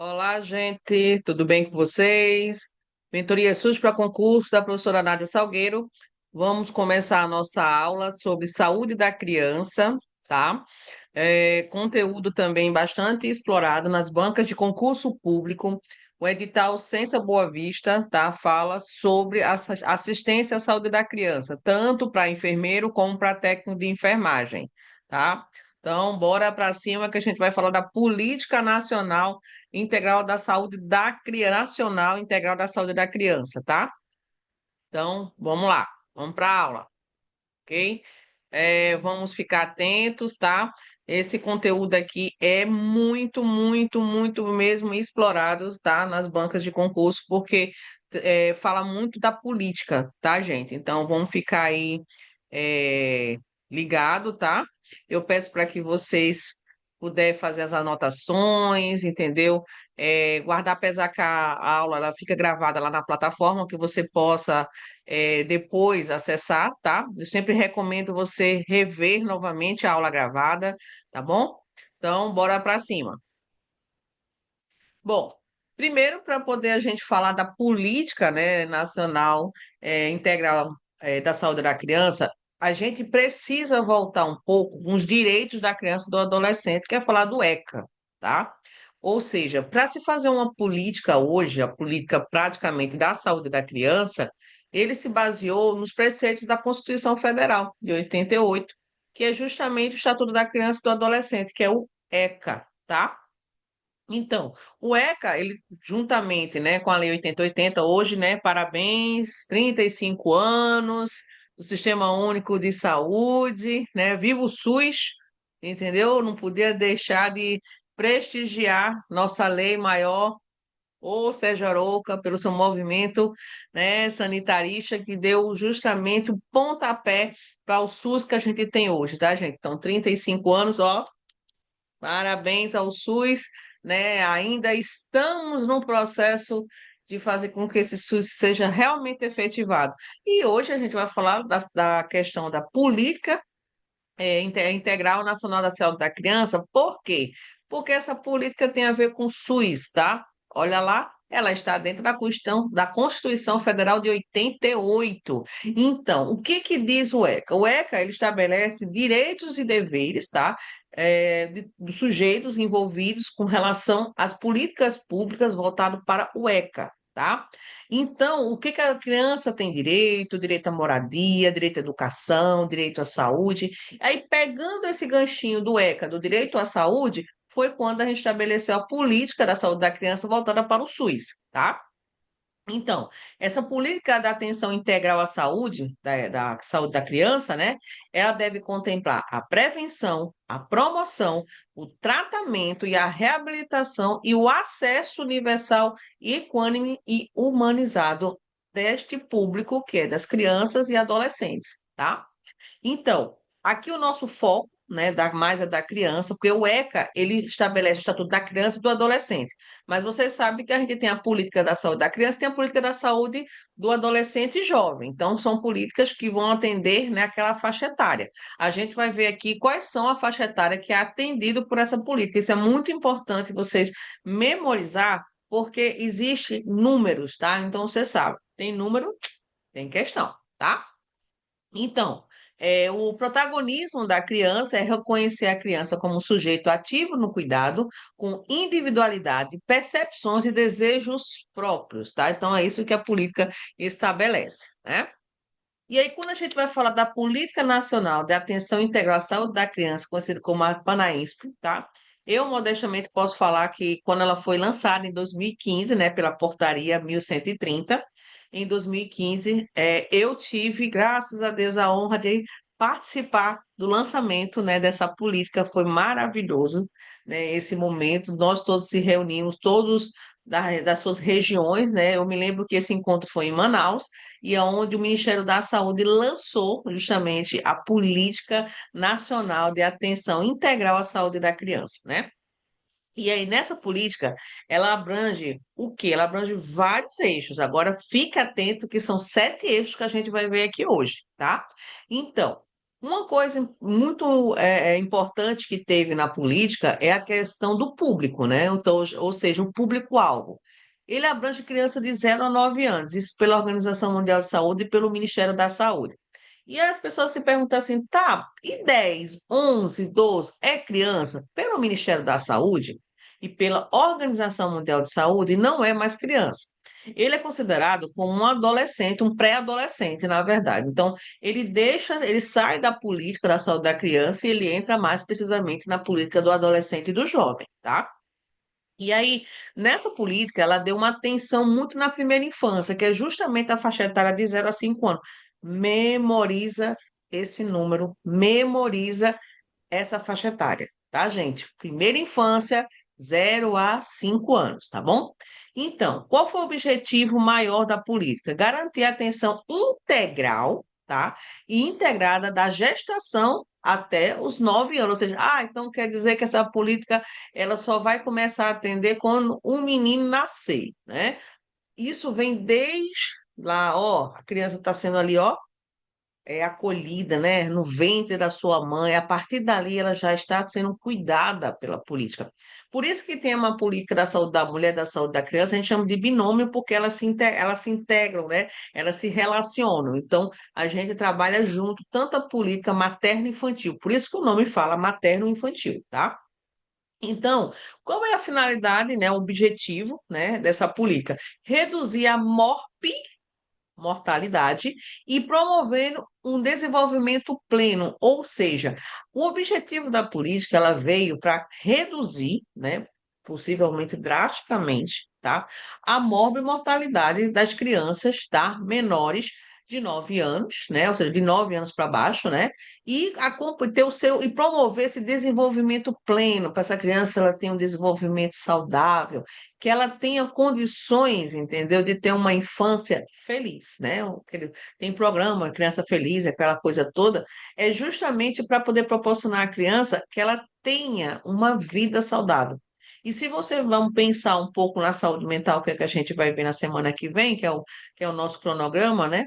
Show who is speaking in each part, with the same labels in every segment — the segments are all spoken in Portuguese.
Speaker 1: Olá, gente, tudo bem com vocês? Mentoria SUS para concurso da professora Nádia Salgueiro. Vamos começar a nossa aula sobre saúde da criança, tá? Conteúdo também bastante explorado nas bancas de concurso público. O edital Ciência Boa Vista, tá? Fala sobre assistência à saúde da criança, tanto para enfermeiro como para técnico de enfermagem, tá? Então, bora para cima que a gente vai falar da Política Nacional Integral da Saúde da Criança, Nacional Integral da Saúde da Criança, tá? Então, vamos lá, vamos para a aula, ok? Vamos ficar atentos, tá? Esse conteúdo aqui é muito, muito, muito mesmo explorado, tá? Nas bancas de concurso, porque fala muito da política, tá, gente? Então, vamos ficar aí ligado, tá? Eu peço para que vocês puderem fazer as anotações, entendeu? Guardar, apesar que a aula ela fica gravada lá na plataforma, que você possa depois acessar, tá? Eu sempre recomendo você rever novamente a aula gravada, tá bom? Então, bora para cima. Bom, primeiro, para poder a gente falar da política, né, nacional integral da saúde da criança, a gente precisa voltar um pouco nos direitos da criança e do adolescente, que é falar do ECA, tá? Ou seja, para se fazer uma política hoje, a política praticamente da saúde da criança, ele se baseou nos preceitos da Constituição Federal de 88, que é justamente o Estatuto da Criança e do Adolescente, que é o ECA, tá? Então, o ECA, ele juntamente, né, com a Lei 8080, hoje, né, parabéns, 35 anos do Sistema Único de Saúde, né, viva o SUS, entendeu? Não podia deixar de prestigiar nossa lei maior, ou Sérgio Arouca, pelo seu movimento, né, sanitarista, que deu justamente o pontapé para o SUS que a gente tem hoje, tá, gente? Então, 35 anos, ó, parabéns ao SUS, né? Ainda estamos no processo de fazer com que esse SUS seja realmente efetivado. E hoje a gente vai falar da questão da política integral nacional da saúde da criança. Por quê? Porque essa política tem a ver com o SUS, tá? Olha lá, ela está dentro da Constituição Federal de 88. Então, o que que diz o ECA? O ECA, ele estabelece direitos e deveres, tá? Dos sujeitos envolvidos com relação às políticas públicas voltado para o ECA. Tá? Então, o que que a criança tem direito? Direito à moradia, direito à educação, direito à saúde. Aí, pegando esse ganchinho do ECA, do direito à saúde, foi quando a gente estabeleceu a política da saúde da criança voltada para o SUS, tá? Então, essa política da atenção integral à saúde, da saúde da criança, né? Ela deve contemplar a prevenção, a promoção, o tratamento e a reabilitação e o acesso universal, equânime e humanizado deste público, que é das crianças e adolescentes, tá? Então, aqui o nosso foco, né, mais é da criança, porque o ECA, ele estabelece o Estatuto da Criança e do Adolescente. Mas você sabe que a gente tem a política da saúde da criança, tem a política da saúde do adolescente e jovem. Então, são políticas que vão atender, né, aquela faixa etária. A gente vai ver aqui quais são a faixa etária que é atendido por essa política. Isso é muito importante vocês memorizar, porque existe números, tá? Então, você sabe, tem número, tem questão, tá? Então, o protagonismo da criança é reconhecer a criança como um sujeito ativo no cuidado, com individualidade, percepções e desejos próprios, tá? Então, é isso que a política estabelece, né? E aí, quando a gente vai falar da Política Nacional de Atenção e Integral à Saúde da Criança, conhecida como a PANAINSP, tá? Eu, modestamente, posso falar que quando ela foi lançada em 2015, né, pela Portaria 1130, em 2015, eu tive, graças a Deus, a honra de participar do lançamento, né, dessa política. Foi maravilhoso, né, esse momento. Nós todos se reunimos, todos das suas regiões, né? Eu me lembro que esse encontro foi em Manaus, e é onde o Ministério da Saúde lançou justamente a Política Nacional de Atenção Integral à Saúde da Criança, né? E aí, nessa política, ela abrange o quê? Ela abrange vários eixos. Agora, fique atento que são 7 eixos que a gente vai ver aqui hoje, tá? Então, Uma coisa muito importante que teve na política é a questão do público, né? Então, ou seja, o público-alvo. Ele abrange crianças de 0 a 9 anos, isso pela Organização Mundial de Saúde e pelo Ministério da Saúde. E aí as pessoas se perguntam assim, tá, e 10, 11, 12 é criança? Pelo Ministério da Saúde e pela Organização Mundial de Saúde, não é mais criança. Ele é considerado como um adolescente, um pré-adolescente, na verdade. Então, ele sai da política da saúde da criança e ele entra mais precisamente na política do adolescente e do jovem, tá? E aí, nessa política, ela deu uma atenção muito na primeira infância, que é justamente a faixa etária de 0 a 5 anos. Memoriza esse número, memoriza essa faixa etária, tá, gente? Primeira infância, 0 a 5 anos, tá bom? Então, qual foi o objetivo maior da política? Garantir a atenção integral, tá? E integrada da gestação até os 9 anos. Ou seja, então quer dizer que essa política ela só vai começar a atender quando um menino nascer, né? Isso vem desde lá, ó, a criança está sendo ali, ó, acolhida, né, no ventre da sua mãe, a partir dali ela já está sendo cuidada pela política. Por isso que tem uma política da saúde da mulher, da saúde da criança, a gente chama de binômio, porque elas se integram, né, elas se relacionam. Então, a gente trabalha junto, tanto a política materno e infantil, por isso que o nome fala materno-infantil, tá? Então, qual é a finalidade, né, o objetivo, né, dessa política? Reduzir a mortalidade e promovendo um desenvolvimento pleno, ou seja, o objetivo da política ela veio para reduzir, né, possivelmente drasticamente, tá, a morbimortalidade das crianças, tá, menores de 9 anos, né, ou seja, de 9 anos para baixo, né, e ter o seu e promover esse desenvolvimento pleno para essa criança ela tenha um desenvolvimento saudável, que ela tenha condições, entendeu, de ter uma infância feliz, né? Tem programa Criança Feliz, aquela coisa toda, é justamente para poder proporcionar à criança que ela tenha uma vida saudável. E se você vamos pensar um pouco na saúde mental, que é que a gente vai ver na semana que vem, que é o nosso cronograma, né?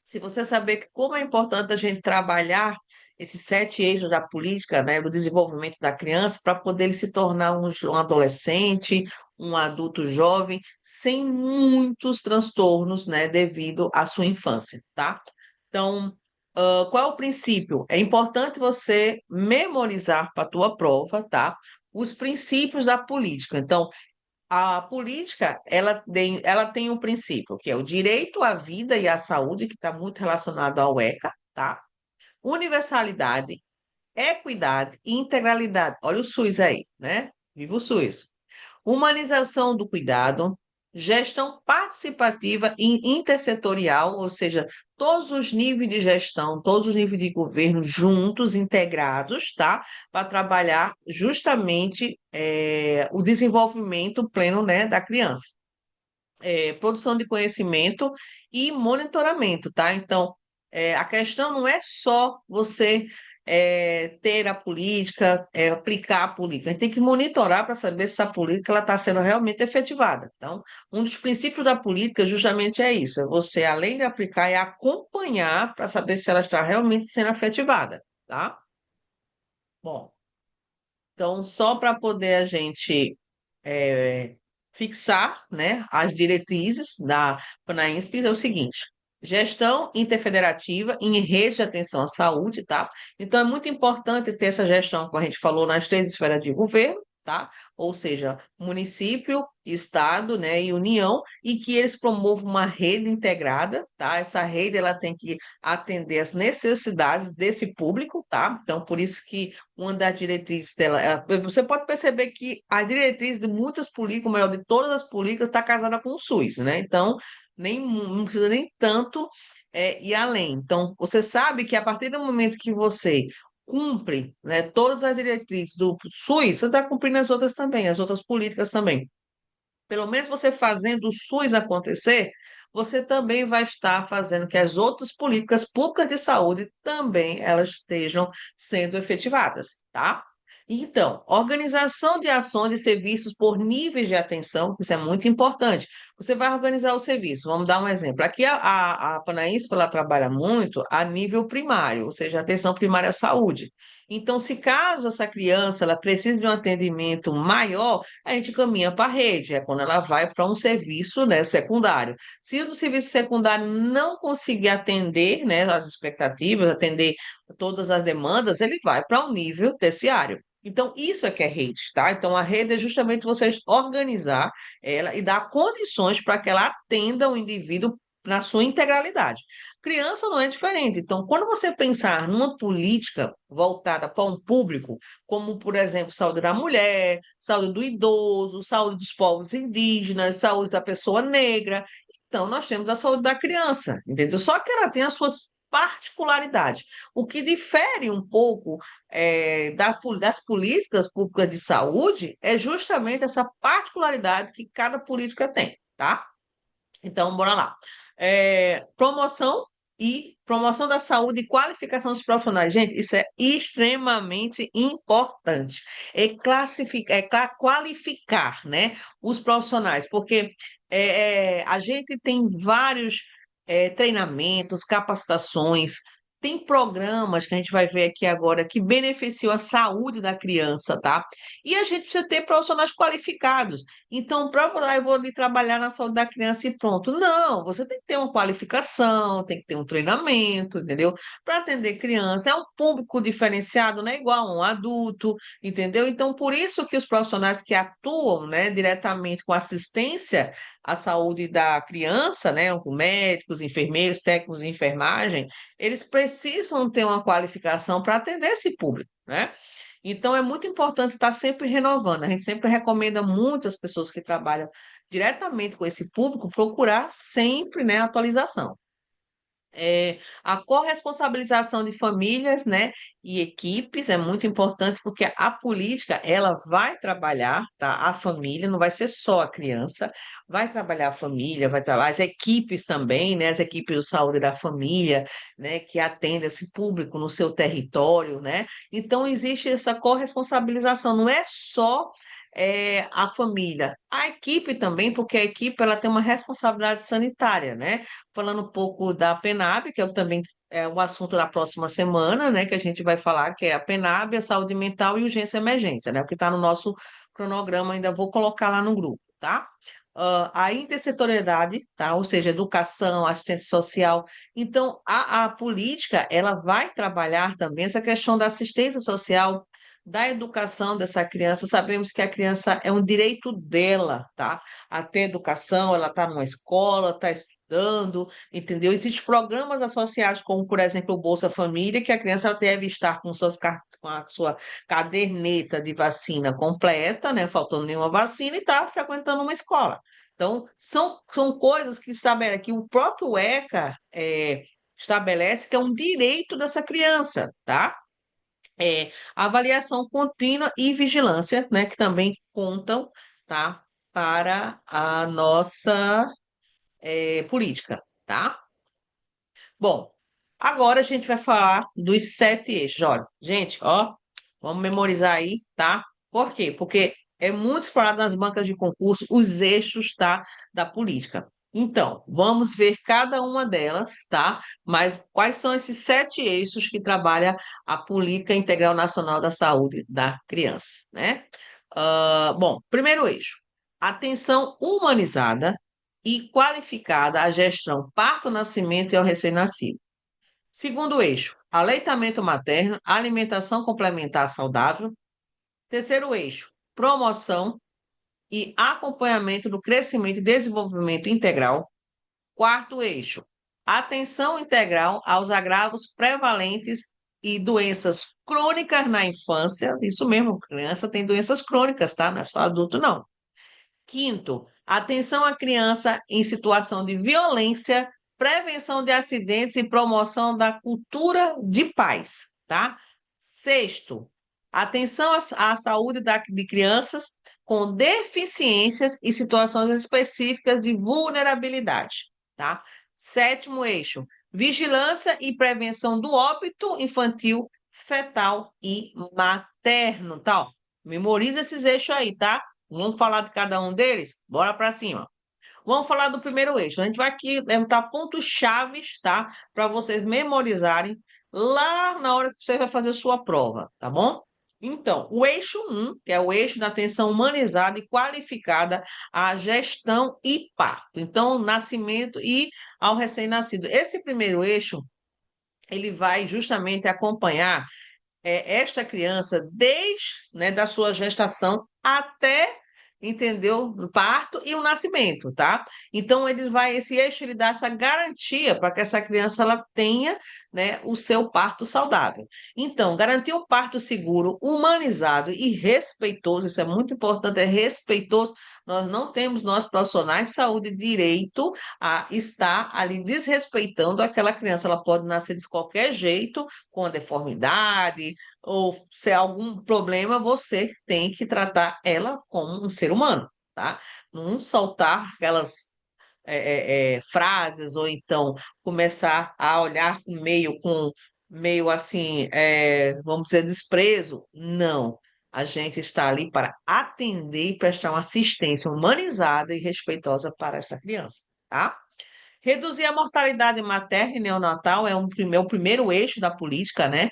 Speaker 1: Se você saber como é importante a gente trabalhar esses 7 eixos da política, né, do desenvolvimento da criança, para poder ele se tornar um adolescente, um adulto jovem, sem muitos transtornos, né, devido à sua infância, tá? Então, qual é o princípio? É importante você memorizar para a tua prova, tá? Os princípios da política. Então, a política, ela tem um princípio, que é o direito à vida e à saúde, que está muito relacionado ao ECA, tá? Universalidade, equidade e integralidade. Olha o SUS aí, né? Viva o SUS. Humanização do cuidado, gestão participativa e intersetorial, ou seja, todos os níveis de gestão, todos os níveis de governo juntos, integrados, tá? Para trabalhar justamente o desenvolvimento pleno, né, da criança. Produção de conhecimento e monitoramento, tá? Então, a questão não é só você ter a política, aplicar a política. A gente tem que monitorar para saber se a política está sendo realmente efetivada. Então, um dos princípios da política justamente é isso: é você, além de aplicar, é acompanhar para saber se ela está realmente sendo efetivada, tá? Bom, então, só para poder a gente fixar, né, as diretrizes da PANAINSP é o seguinte: gestão interfederativa em rede de atenção à saúde, tá? Então é muito importante ter essa gestão, como a gente falou, nas 3 esferas de governo, tá? Ou seja, município, estado, né, e união, e que eles promovam uma rede integrada, tá? Essa rede ela tem que atender às necessidades desse público, tá? Então por isso que uma das diretrizes dela, você pode perceber que a diretriz de muitas políticas, ou melhor, de todas as políticas, está casada com o SUS, né? Então, não precisa nem tanto ir além. Então, você sabe que a partir do momento que você cumpre, né, todas as diretrizes do SUS, você está cumprindo as outras também, as outras políticas também. Pelo menos você fazendo o SUS acontecer, você também vai estar fazendo que as outras políticas públicas de saúde também elas estejam sendo efetivadas, tá? Então, organização de ações e serviços por níveis de atenção, isso é muito importante. Você vai organizar o serviço. Vamos dar um exemplo. Aqui a Panaíspa, ela trabalha muito a nível primário, ou seja, atenção primária à saúde. Então, se caso essa criança ela precisa de um atendimento maior, a gente caminha para a rede, é quando ela vai para um serviço, né, secundário. Se o serviço secundário não conseguir atender, né, as expectativas, atender todas as demandas, ele vai para um nível terciário. Então, isso é que é rede, tá? Então, a rede é justamente você organizar ela e dar condições para que ela atenda o indivíduo na sua integralidade. Criança não é diferente. Então, quando você pensar numa política voltada para um público, como, por exemplo, saúde da mulher, saúde do idoso, saúde dos povos indígenas, saúde da pessoa negra, então nós temos a saúde da criança, entendeu? Só que ela tem as suas particularidades. O que difere um pouco das políticas públicas de saúde é justamente essa particularidade que cada política tem, tá? Então, bora lá. Promoção da saúde e qualificação dos profissionais. Gente, isso é extremamente importante. Qualificar, né, os profissionais, porque a gente tem vários treinamentos, capacitações, tem programas que a gente vai ver aqui agora que beneficiam a saúde da criança, tá? E a gente precisa ter profissionais qualificados. Então, eu vou ali trabalhar na saúde da criança e pronto. Não, você tem que ter uma qualificação, tem que ter um treinamento, entendeu? Para atender criança. É um público diferenciado, não é igual a um adulto, entendeu? Então, por isso que os profissionais que atuam, né, diretamente com assistência à saúde da criança, né, com médicos, enfermeiros, técnicos de enfermagem, eles precisam ter uma qualificação para atender esse público, né? Então, é muito importante estar sempre renovando. A gente sempre recomenda muito às pessoas que trabalham diretamente com esse público procurar sempre, né, atualização. A corresponsabilização de famílias, né, e equipes é muito importante porque a política ela vai trabalhar, tá, a família, não vai ser só a criança, vai trabalhar a família, vai trabalhar as equipes também, né, as equipes de saúde da família, né, que atendem esse público no seu território, né? Então existe essa corresponsabilização, não é só a família, a equipe também, porque a equipe ela tem uma responsabilidade sanitária, né? Falando um pouco da PENAB, que também é o assunto da próxima semana, né? Que a gente vai falar, que é a PENAB, a saúde mental e urgência e emergência, né? O que está no nosso cronograma, ainda vou colocar lá no grupo, tá? A intersetorialidade, tá? Ou seja, educação, assistência social. Então, a política, ela vai trabalhar também essa questão da assistência social, da educação dessa criança. Sabemos que a criança é um direito dela, tá? A ter educação, ela está numa escola, está estudando, entendeu? Existem programas associados, como, por exemplo, o Bolsa Família, que a criança deve estar com a sua caderneta de vacina completa, né? Faltando nenhuma vacina, e está frequentando uma escola. Então, são coisas que o próprio ECA estabelece que é um direito dessa criança, tá? Avaliação contínua e vigilância, né, que também contam, tá, para a nossa política, tá? Bom, agora a gente vai falar dos 7 eixos. Olha, gente, ó, vamos memorizar aí, tá? Por quê? Porque é muito explorado nas bancas de concurso os eixos, tá, da política. Então, vamos ver cada uma delas, tá? Mas quais são esses 7 eixos que trabalha a Política Integral Nacional da Saúde da Criança, né? Bom, primeiro eixo, atenção humanizada e qualificada à gestão parto-nascimento e ao recém-nascido. Segundo eixo, aleitamento materno, alimentação complementar saudável. Terceiro eixo, promoção e acompanhamento do crescimento e desenvolvimento integral. Quarto eixo, atenção integral aos agravos prevalentes e doenças crônicas na infância. Isso mesmo, criança tem doenças crônicas, tá? Não é só adulto, não. Quinto, atenção à criança em situação de violência, prevenção de acidentes e promoção da cultura de paz, tá? Sexto, atenção à saúde de crianças com deficiências e situações específicas de vulnerabilidade, tá? Sétimo eixo, vigilância e prevenção do óbito infantil fetal e materno, tá? Ó, memoriza esses eixos aí, tá? Vamos falar de cada um deles? Bora para cima. Vamos falar do primeiro eixo. A gente vai aqui levantar pontos chaves, tá? Para vocês memorizarem lá na hora que você vai fazer sua prova, tá bom? Então, o eixo um, que é o eixo da atenção humanizada e qualificada à gestão e parto. Então, nascimento e ao recém-nascido. Esse primeiro eixo, ele vai justamente acompanhar esta criança desde, né, da sua gestação até, entendeu, o parto e o nascimento, tá? Então esse eixo ele dá essa garantia para que essa criança ela tenha, né, o seu parto saudável. Então, garantir um parto seguro, humanizado e respeitoso, isso é muito importante, é respeitoso. Nós não temos, nós profissionais de saúde, direito a estar ali desrespeitando aquela criança. Ela pode nascer de qualquer jeito, com a deformidade, ou se há algum problema, você tem que tratar ela como um ser humano, tá? Não soltar aquelas frases, ou então começar a olhar com meio assim, vamos dizer, desprezo. Não. A gente está ali para atender e prestar uma assistência humanizada e respeitosa para essa criança, tá? Reduzir a mortalidade materna e neonatal é o primeiro eixo da política, né?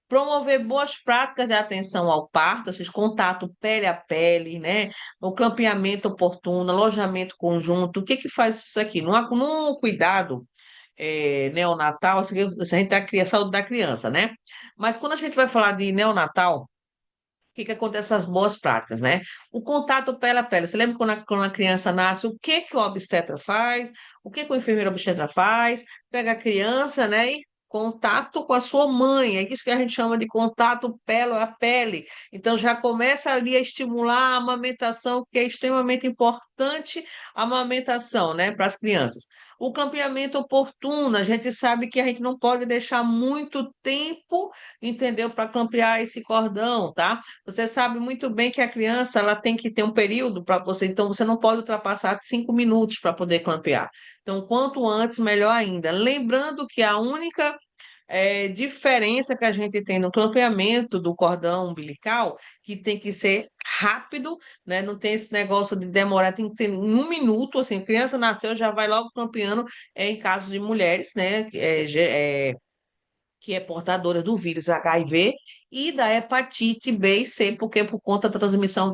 Speaker 1: Promover boas práticas de atenção ao parto, ou seja, contato pele a pele, né? O clampeamento oportuno, alojamento conjunto. O que que faz isso aqui? Num cuidado neonatal, assim, a gente tem a saúde da criança, né? Mas quando a gente vai falar de neonatal, o que que acontece essas boas práticas, né? O contato pele a pele. Você lembra quando a criança nasce, o que que o obstetra faz? O que que o enfermeiro obstetra faz? Pega a criança, né? E contato com a sua mãe. É isso que a gente chama de contato pele a pele. Então já começa ali a estimular a amamentação, que é extremamente importante a amamentação, né, para as crianças. O campeamento oportuno, a gente sabe que a gente não pode deixar muito tempo, entendeu, para campear esse cordão, tá? Você sabe muito bem que a criança ela tem que ter um período para você, então você não pode ultrapassar 5 minutos para poder clampear. Então, quanto antes, melhor ainda. Lembrando que a única diferença que a gente tem no clampeamento do cordão umbilical, que tem que ser rápido, né? Não tem esse negócio de demorar, tem que ter em 1 minuto, assim, a criança nasceu, já vai logo clampeando, em casos de mulheres, né? Que é portadora do vírus HIV e da hepatite B e C, porque por conta da transmissão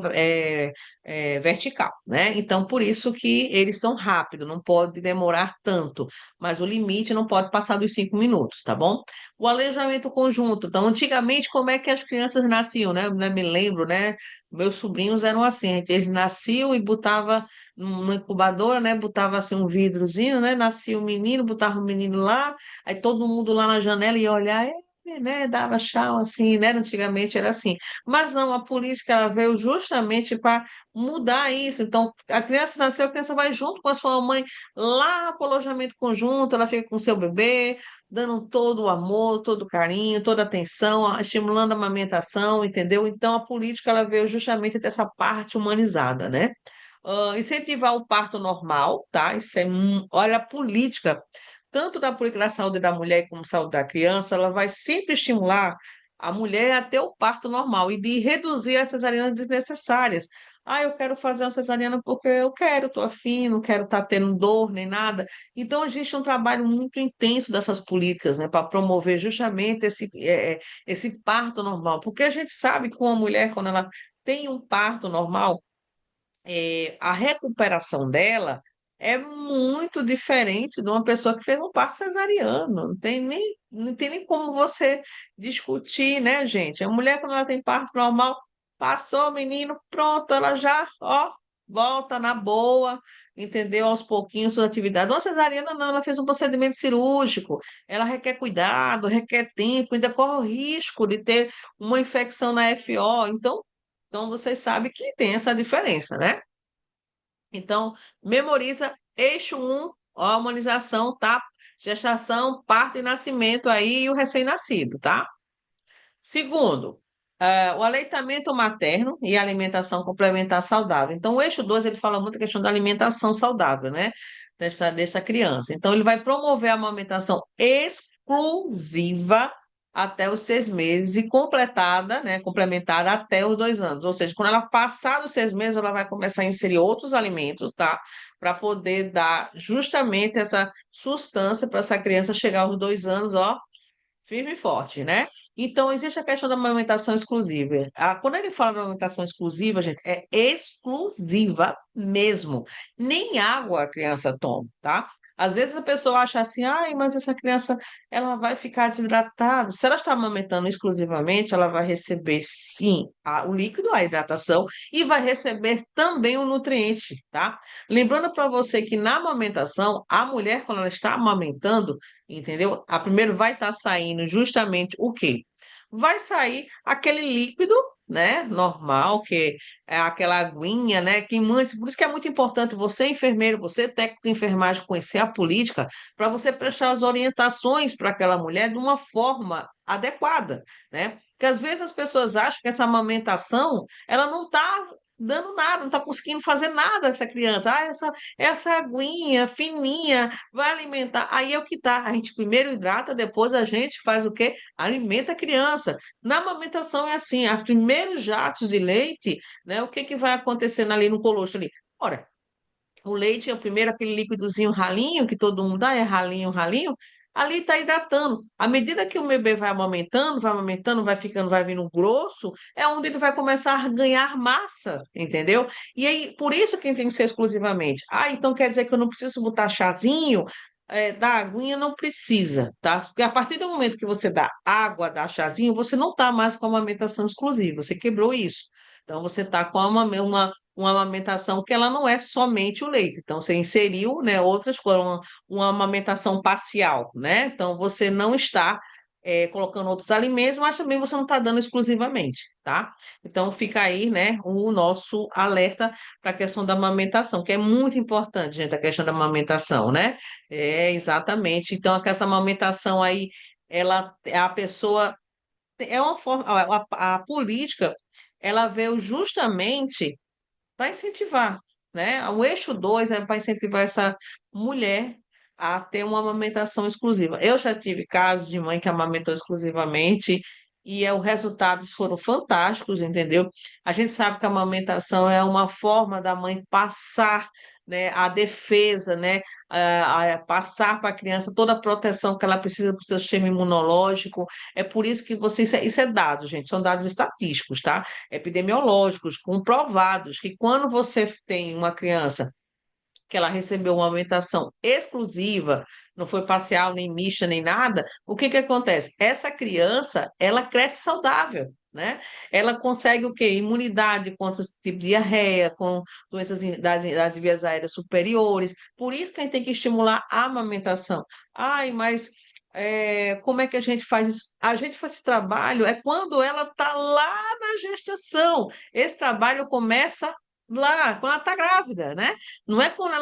Speaker 1: vertical, né? Então, por isso que eles são rápidos, não pode demorar tanto, mas o limite não pode passar dos 5 minutos, tá bom? O aleijamento conjunto. Então, antigamente, como é que as crianças nasciam, né? Eu me lembro, né? Meus sobrinhos eram assim, eles nasciam e botava numa incubadora, né? Botava assim um vidrozinho, né? Nascia o menino, botava o menino lá. Aí todo mundo lá na janela ia olhar, né, dava tchau, assim, né? Antigamente era assim. Mas não, a política ela veio justamente para mudar isso. Então, a criança nasceu, a criança vai junto com a sua mãe lá para o alojamento conjunto, ela fica com o seu bebê, dando todo o amor, todo o carinho, toda a atenção, estimulando a amamentação, entendeu? Então, a política ela veio justamente dessa parte humanizada, né? Incentivar o parto normal, tá? Isso é, olha, a política tanto da política da saúde da mulher como saúde da criança, ela vai sempre estimular a mulher a ter o parto normal e de reduzir as cesarianas desnecessárias. Ah, eu quero fazer uma cesariana porque eu quero, estou afim, não quero estar tendo dor nem nada. Então, existe um trabalho muito intenso dessas políticas, né, para promover justamente esse parto normal. Porque a gente sabe que uma mulher, quando ela tem um parto normal, a recuperação dela é muito diferente de uma pessoa que fez um parto cesariano. Não tem nem como você discutir, né, gente? A mulher, quando ela tem parto normal, passou o menino, pronto, ela já, ó, volta na boa, entendeu? Aos pouquinhos suas atividades. Uma cesariana, não, ela fez um procedimento cirúrgico, ela requer cuidado, requer tempo, ainda corre o risco de ter uma infecção na FO. Então, vocês sabem que tem essa diferença, né? Então, memoriza eixo um, a humanização, tá? Gestação, parto e nascimento aí e o recém-nascido, tá? Segundo, o aleitamento materno e a alimentação complementar saudável. Então, o eixo 2 ele fala muito a questão da alimentação saudável, né? Desta criança. Então, ele vai promover a amamentação exclusiva até os 6 meses e completada, né, complementada até os 2 anos. Ou seja, quando ela passar dos 6 meses, ela vai começar a inserir outros alimentos, tá? Para poder dar justamente essa sustância para essa criança chegar aos 2 anos, ó, firme e forte, né? Então, existe a questão da amamentação exclusiva. Quando ele fala de amamentação exclusiva, gente, é exclusiva mesmo. Nem água a criança toma, tá? Às vezes a pessoa acha assim, ai, mas essa criança ela vai ficar desidratada. Se ela está amamentando exclusivamente, ela vai receber sim o líquido, a hidratação, e vai receber também o nutriente, tá? Lembrando para você que na amamentação, a mulher, quando ela está amamentando, entendeu? A primeiro vai estar saindo justamente o quê? Vai sair aquele líquido, né, normal, que é aquela aguinha, né, por isso que é muito importante você, enfermeiro, você, técnico de enfermagem, conhecer a política, para você prestar as orientações para aquela mulher de uma forma adequada, né? Porque às vezes as pessoas acham que essa amamentação, ela não está dando nada, não está conseguindo fazer nada com essa criança. Essa aguinha fininha vai alimentar. Aí é o que tá. A gente primeiro hidrata, depois a gente faz o quê? Alimenta a criança. Na amamentação é assim, os primeiros jatos de leite, né? O que que vai acontecendo ali no colostro ali? Ora, o leite é o primeiro aquele líquidozinho ralinho que todo mundo dá, é ralinho, ralinho. Ali está hidratando. À medida que o bebê vai amamentando, vai ficando, vai vindo grosso, é onde ele vai começar a ganhar massa, entendeu? E aí, por isso que tem que ser exclusivamente. Ah, então quer dizer que eu não preciso botar chazinho, da aguinha não precisa, tá? Porque a partir do momento que você dá água, dá chazinho, você não está mais com a amamentação exclusiva, você quebrou isso. Então, você está com uma amamentação que ela não é somente o leite. Então, você inseriu, né, outras coisas, uma amamentação parcial, né? Então, você não está colocando outros alimentos, mas também você não está dando exclusivamente, tá? Então, fica aí, né, o nosso alerta para a questão da amamentação, que é muito importante, gente, a questão da amamentação, né? É, exatamente. Então, essa amamentação aí, a pessoa é uma forma, a política, ela veio justamente para incentivar, né? O eixo 2 é para incentivar essa mulher a ter uma amamentação exclusiva. Eu já tive casos de mãe que amamentou exclusivamente e os resultados foram fantásticos, entendeu? A gente sabe que a amamentação é uma forma da mãe passar, né, a defesa, né, passar para a criança toda a proteção que ela precisa para o seu sistema imunológico. É por isso que isso é dado, gente, são dados estatísticos, tá? Epidemiológicos, comprovados, que quando você tem uma criança que ela recebeu uma alimentação exclusiva, não foi parcial, nem mista, nem nada, o que que acontece? Essa criança, ela cresce saudável, né? Ela consegue o quê? Imunidade contra esse tipo de diarreia, com doenças das vias aéreas superiores. Por isso que a gente tem que estimular a amamentação. Ai, mas como é que a gente faz isso? A gente faz esse trabalho é quando ela está lá na gestação. Esse trabalho começa lá, quando ela está grávida, né? Não é quando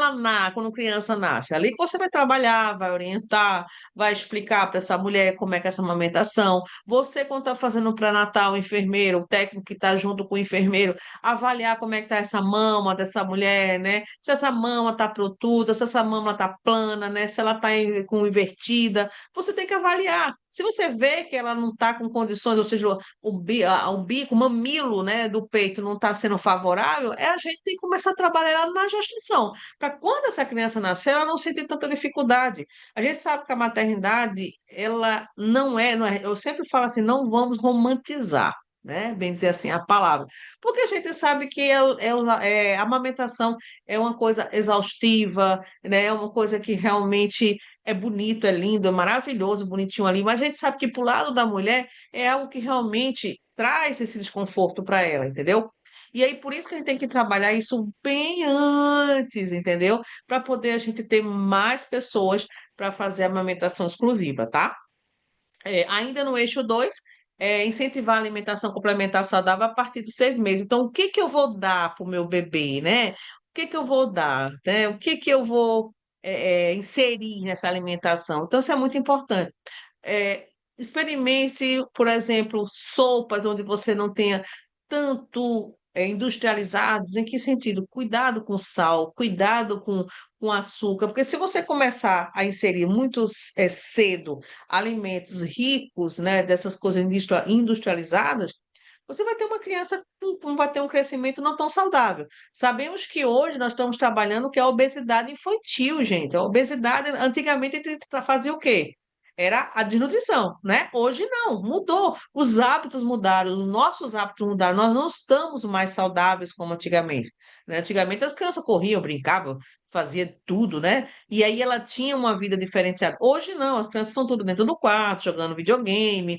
Speaker 1: a criança nasce. É ali que você vai trabalhar, vai orientar, vai explicar para essa mulher como é que é essa amamentação. Você, quando está fazendo o pré-natal, o enfermeiro, o técnico que está junto com o enfermeiro, avaliar como é que está essa mama dessa mulher, né? Se essa mama está protusa, se essa mama está plana, né? Se ela está com invertida. Você tem que avaliar. Se você vê que ela não está com condições, ou seja, o bico, o mamilo, né, do peito não está sendo favorável, a gente tem que começar a trabalhar na gestação, para quando essa criança nascer, ela não sentir tanta dificuldade. A gente sabe que a maternidade, ela não é, eu sempre falo assim, não vamos romantizar. Né? Bem dizer assim, a palavra. Porque a gente sabe que a amamentação é uma coisa exaustiva, né? É uma coisa que realmente é bonito, é lindo, é maravilhoso, bonitinho ali, mas a gente sabe que pro lado da mulher é algo que realmente traz esse desconforto para ela, entendeu? E aí, por isso que a gente tem que trabalhar isso bem antes, entendeu? Para poder a gente ter mais pessoas para fazer a amamentação exclusiva, tá? Ainda no eixo 2, incentivar a alimentação complementar saudável a partir dos 6 meses. Então, o que que eu vou dar para o meu bebê, né? O que que eu vou dar, né? O que que eu vou inserir nessa alimentação? Então, isso é muito importante. Experimente, por exemplo, sopas onde você não tenha tanto. industrializados, em que sentido? Cuidado com sal, cuidado com açúcar, porque se você começar a inserir muito cedo alimentos ricos, né, dessas coisas industrializadas, você vai ter uma criança com vai ter um crescimento não tão saudável. Sabemos que hoje nós estamos trabalhando que é a obesidade infantil, gente. A obesidade, antigamente, a gente fazia o quê? Era a desnutrição, né? Hoje não, mudou. Os hábitos mudaram, os nossos hábitos mudaram. Nós não estamos mais saudáveis como antigamente, né? Antigamente as crianças corriam, brincavam, fazia tudo, né? E aí ela tinha uma vida diferenciada. Hoje não, as crianças são tudo dentro do quarto, jogando videogame,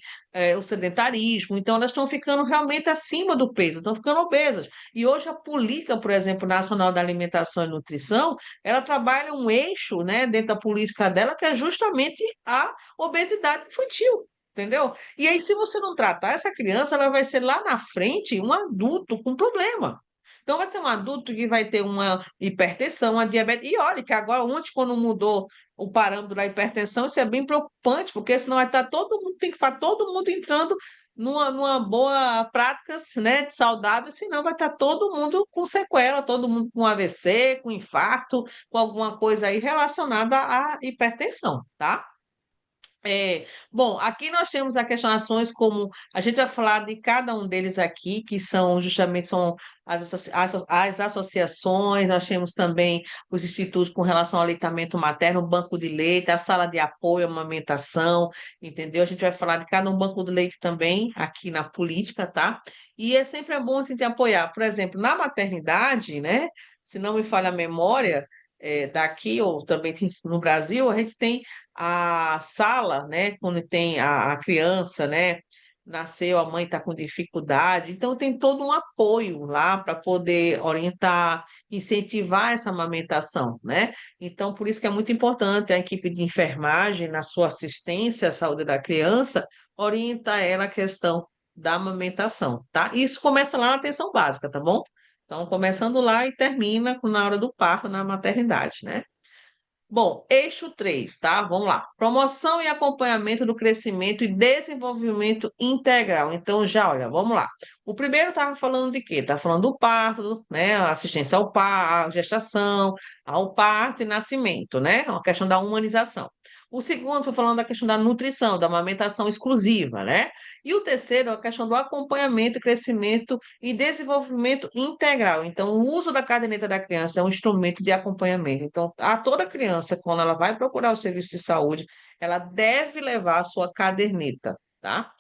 Speaker 1: o sedentarismo, então elas estão ficando realmente acima do peso, estão ficando obesas. E hoje a Política, por exemplo, Nacional da Alimentação e Nutrição, ela trabalha um eixo, né, dentro da política dela, que é justamente a obesidade infantil. Entendeu? E aí, se você não tratar essa criança, ela vai ser lá na frente um adulto com problema. Então, vai ser um adulto que vai ter uma hipertensão, uma diabetes. E olha, que agora, ontem, quando mudou o parâmetro da hipertensão, isso é bem preocupante, porque senão vai estar todo mundo, tem que estar todo mundo entrando numa boa práticas, né, saudável, senão vai estar todo mundo com sequela, todo mundo com AVC, com infarto, com alguma coisa aí relacionada à hipertensão, tá? Bom, aqui nós temos as questionações como a gente vai falar de cada um deles aqui, que são justamente são as associações, nós temos também os institutos com relação ao aleitamento materno, o banco de leite, a sala de apoio à amamentação, entendeu? A gente vai falar de cada um banco de leite também aqui na política, tá? E é sempre bom a gente apoiar, por exemplo, na maternidade, né? Se não me falha a memória, daqui ou também no Brasil, a gente tem a sala, né, quando tem a criança, né, nasceu, a mãe está com dificuldade, então tem todo um apoio lá para poder orientar, incentivar essa amamentação, né? Então, por isso que é muito importante a equipe de enfermagem, na sua assistência à saúde da criança, orientar ela a questão da amamentação, tá? Isso começa lá na atenção básica, tá bom? Então, começando lá e termina na hora do parto, na maternidade, né? Bom, eixo 3, tá? Vamos lá. Promoção e acompanhamento do crescimento e desenvolvimento integral. Então, já, olha, vamos lá. O primeiro estava falando de quê? Estava falando do parto, né? Assistência ao parto, gestação, ao parto e nascimento, né? É uma questão da humanização. O segundo foi falando da questão da nutrição, da amamentação exclusiva, né? E o terceiro é a questão do acompanhamento, crescimento e desenvolvimento integral. Então, o uso da caderneta da criança é um instrumento de acompanhamento. Então, a toda criança, quando ela vai procurar o serviço de saúde, ela deve levar a sua caderneta, tá?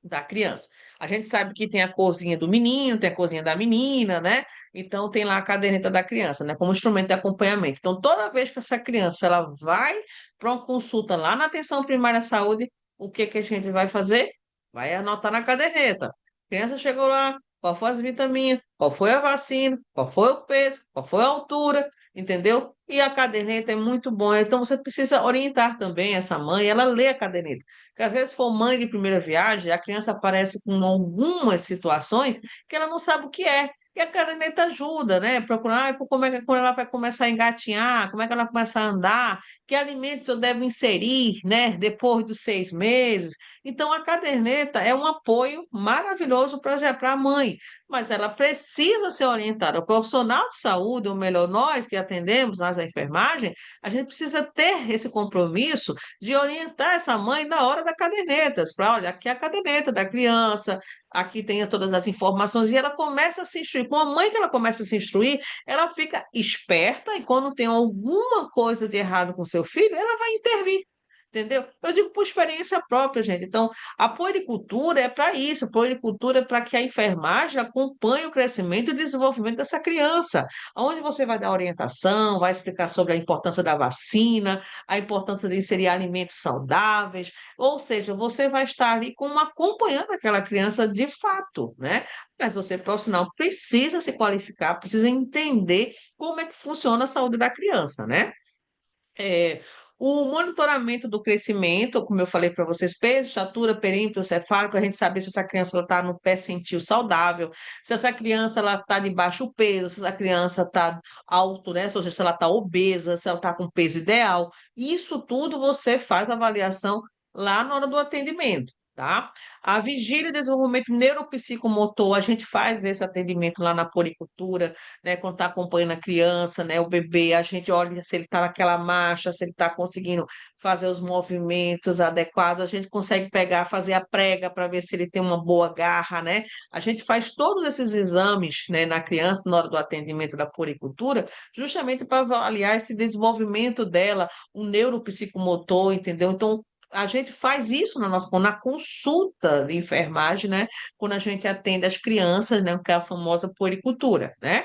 Speaker 1: Da criança. A gente sabe que tem a corzinha do menino, tem a corzinha da menina, né? Então tem lá a caderneta da criança, né? Como instrumento de acompanhamento. Então toda vez que essa criança ela vai para uma consulta lá na atenção primária à saúde, o que que a gente vai fazer? Vai anotar na caderneta. A criança chegou lá, qual foi as vitaminas, qual foi a vacina, qual foi o peso, qual foi a altura, entendeu? E a caderneta é muito bom. Então você precisa orientar também essa mãe, ela lê a caderneta. Porque às vezes for mãe de primeira viagem, a criança aparece com algumas situações que ela não sabe o que é. E a caderneta ajuda, né? Procurar como é que quando ela vai começar a engatinhar, como é que ela começa a andar, que alimentos eu devo inserir, né? Depois dos 6 meses. Então, a caderneta é um apoio maravilhoso para a mãe, mas ela precisa ser orientada. O profissional de saúde, ou melhor, nós que atendemos, nós a enfermagem, a gente precisa ter esse compromisso de orientar essa mãe na hora da caderneta, para, olha, aqui é a caderneta da criança, aqui tem todas as informações, e ela começa a se instruir. Com a mãe que ela começa a se instruir, ela fica esperta e quando tem alguma coisa de errado com seu filho, ela vai intervir. Entendeu? Eu digo por experiência própria, gente. Então, a puericultura é para isso. A puericultura é para que a enfermagem acompanhe o crescimento e o desenvolvimento dessa criança. Onde você vai dar orientação, vai explicar sobre a importância da vacina, a importância de inserir alimentos saudáveis, ou seja, você vai estar ali como acompanhando aquela criança de fato, né? Mas você, profissional, precisa se qualificar, precisa entender como é que funciona a saúde da criança, né? É, o monitoramento do crescimento, como eu falei para vocês, peso, estatura, perímetro cefálico, a gente sabe se essa criança está no percentil saudável, se essa criança está de baixo peso, se essa criança está alto, né? Ou seja, se ela está obesa, se ela está com peso ideal. Isso tudo você faz avaliação lá na hora do atendimento. tá? A vigília e desenvolvimento neuropsicomotor, a gente faz esse atendimento lá na poricultura, né? Quando está acompanhando a criança, né? O bebê, a gente olha se ele está naquela marcha, se ele está conseguindo fazer os movimentos adequados, a gente consegue pegar, fazer a prega para ver se ele tem uma boa garra, né? A gente faz todos esses exames, né, na criança, na hora do atendimento da poricultura, justamente para avaliar esse desenvolvimento dela, o neuropsicomotor, entendeu? Então, a gente faz isso na consulta de enfermagem, né? Quando a gente atende as crianças, né? Que é a famosa puericultura, né?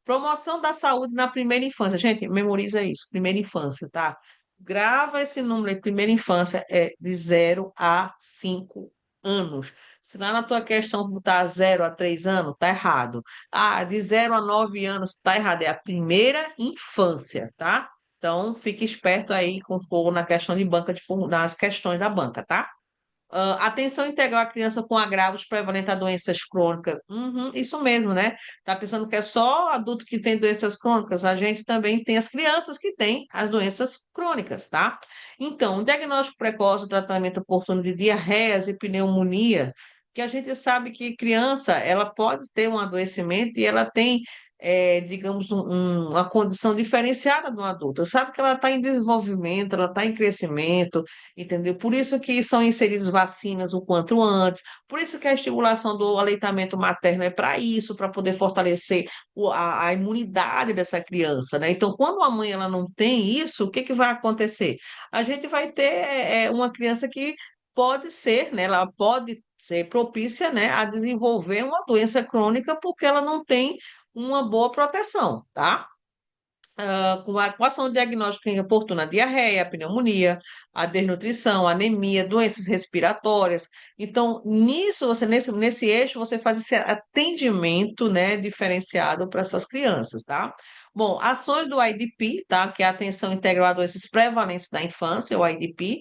Speaker 1: Promoção da saúde na primeira infância. Gente, memoriza isso, primeira infância, tá? Grava esse número aí, primeira infância é de 0 a 5 anos. Se lá na tua questão botar 0 a 3 anos, tá errado. Ah, de 0 a 9 anos, tá errado. É a primeira infância, tá? Então, fique esperto aí com for na questão de banca, nas questões da banca, tá? Atenção integral à criança com agravos prevalentes a doenças crônicas. Uhum, isso mesmo, né? Tá pensando que é só adulto que tem doenças crônicas? A gente também tem as crianças que têm as doenças crônicas, tá? Então, diagnóstico precoce, tratamento oportuno de diarreias e pneumonia, que a gente sabe que criança, ela pode ter um adoecimento e ela tem digamos, uma condição diferenciada do adulto. Sabe que ela está em desenvolvimento, ela está em crescimento, entendeu? Por isso que são inseridas vacinas o quanto antes, por isso que a estimulação do aleitamento materno é para isso, para poder fortalecer a imunidade dessa criança, né? Então, quando a mãe ela não tem isso, o que que vai acontecer? A gente vai ter uma criança que pode ser, né? Ela pode ser propícia, né, a desenvolver uma doença crônica porque ela não tem uma boa proteção, tá? Com a equação diagnóstica oportuna, diarreia, pneumonia, a desnutrição, anemia, doenças respiratórias. Então, nesse eixo, você faz esse atendimento, né, diferenciado para essas crianças, tá? Bom, ações do IDP, tá? Que é a atenção integral a doenças prevalentes da infância, o IDP.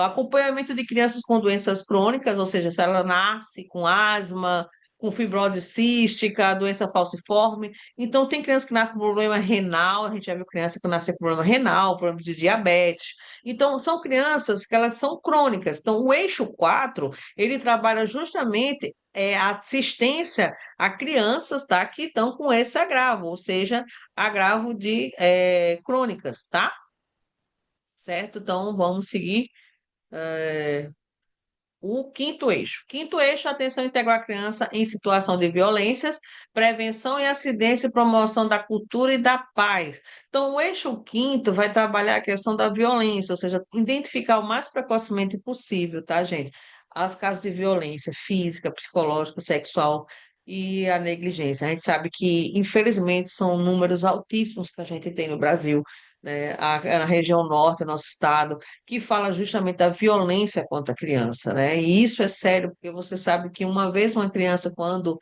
Speaker 1: Acompanhamento de crianças com doenças crônicas, ou seja, se ela nasce com asma, com fibrose cística, doença falciforme, então, tem criança que nasce com problema renal, a gente já viu criança que nasce com problema renal, problema de diabetes. Então, são crianças que elas são crônicas. Então, o eixo 4 ele trabalha justamente a assistência a crianças, tá, que estão com esse agravo, ou seja, agravo de crônicas, tá? Certo? Então, vamos seguir. O quinto eixo. Quinto eixo, atenção integral à criança em situação de violências, prevenção e acidência e promoção da cultura e da paz. Então, o eixo quinto vai trabalhar a questão da violência, ou seja, identificar o mais precocemente possível, tá, gente? As casos de violência física, psicológica, sexual e a negligência. A gente sabe que, infelizmente, são números altíssimos que a gente tem no Brasil, né? A região norte, nosso estado que fala justamente da violência contra a criança, né? E isso é sério, porque você sabe que uma vez uma criança, quando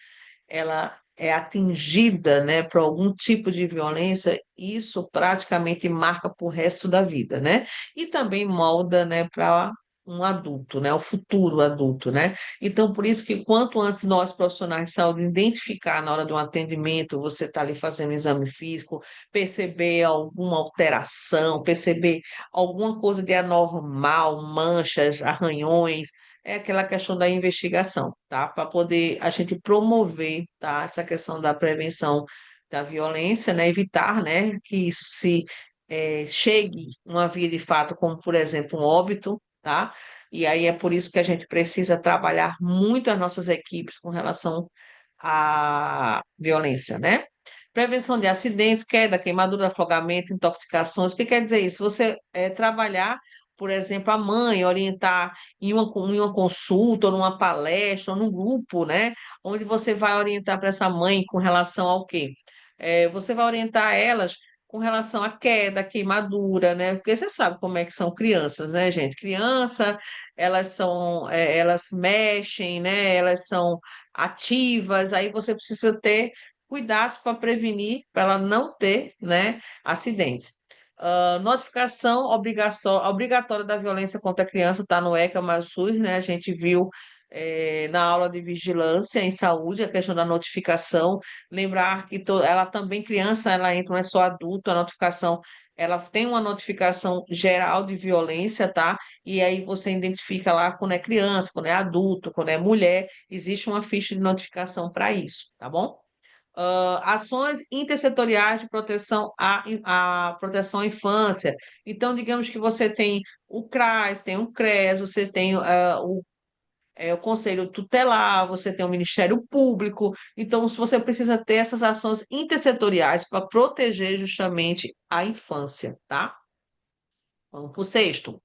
Speaker 1: ela é atingida, né, por algum tipo de violência, isso praticamente marca para o resto da vida, né? E também molda, né, para um adulto, né, o futuro adulto, né? Então, por isso que quanto antes nós, profissionais de saúde, identificar na hora de um atendimento, você está ali fazendo um exame físico, perceber alguma alteração, perceber alguma coisa de anormal, manchas, arranhões, é aquela questão da investigação, tá? Para poder a gente promover, tá? Essa questão da prevenção da violência, né? Evitar, né? Que isso se chegue uma via de fato, como por exemplo um óbito, tá? E aí é por isso que a gente precisa trabalhar muito as nossas equipes com relação à violência, né? Prevenção de acidentes, queda, queimadura, afogamento, intoxicações. O que quer dizer isso? Você trabalhar, por exemplo, a mãe, orientar em uma consulta, ou numa palestra, ou num grupo, né? Onde você vai orientar para essa mãe com relação ao quê? Você vai orientar elas com relação à queda, queimadura, né? Porque você sabe como é que são crianças, né, gente? Criança, elas mexem, né? Elas são ativas, aí você precisa ter cuidados para prevenir, para ela não ter, né, acidentes. Notificação obrigatória da violência contra a criança está no ECA, mas SUS, né? A gente viu na aula de vigilância em saúde, a questão da notificação. Lembrar que ela também, criança, ela entra, não é só adulto, a notificação, ela tem uma notificação geral de violência, tá? E aí você identifica lá quando é criança, quando é adulto, quando é mulher, existe uma ficha de notificação para isso, tá bom? Ações intersetoriais de proteção à proteção à infância. Então, digamos que você tem o CRAS, tem o CRES, você tem o Conselho Tutelar, você tem o Ministério Público. Então, se você precisa ter essas ações intersetoriais para proteger justamente a infância, tá? Vamos para o sexto.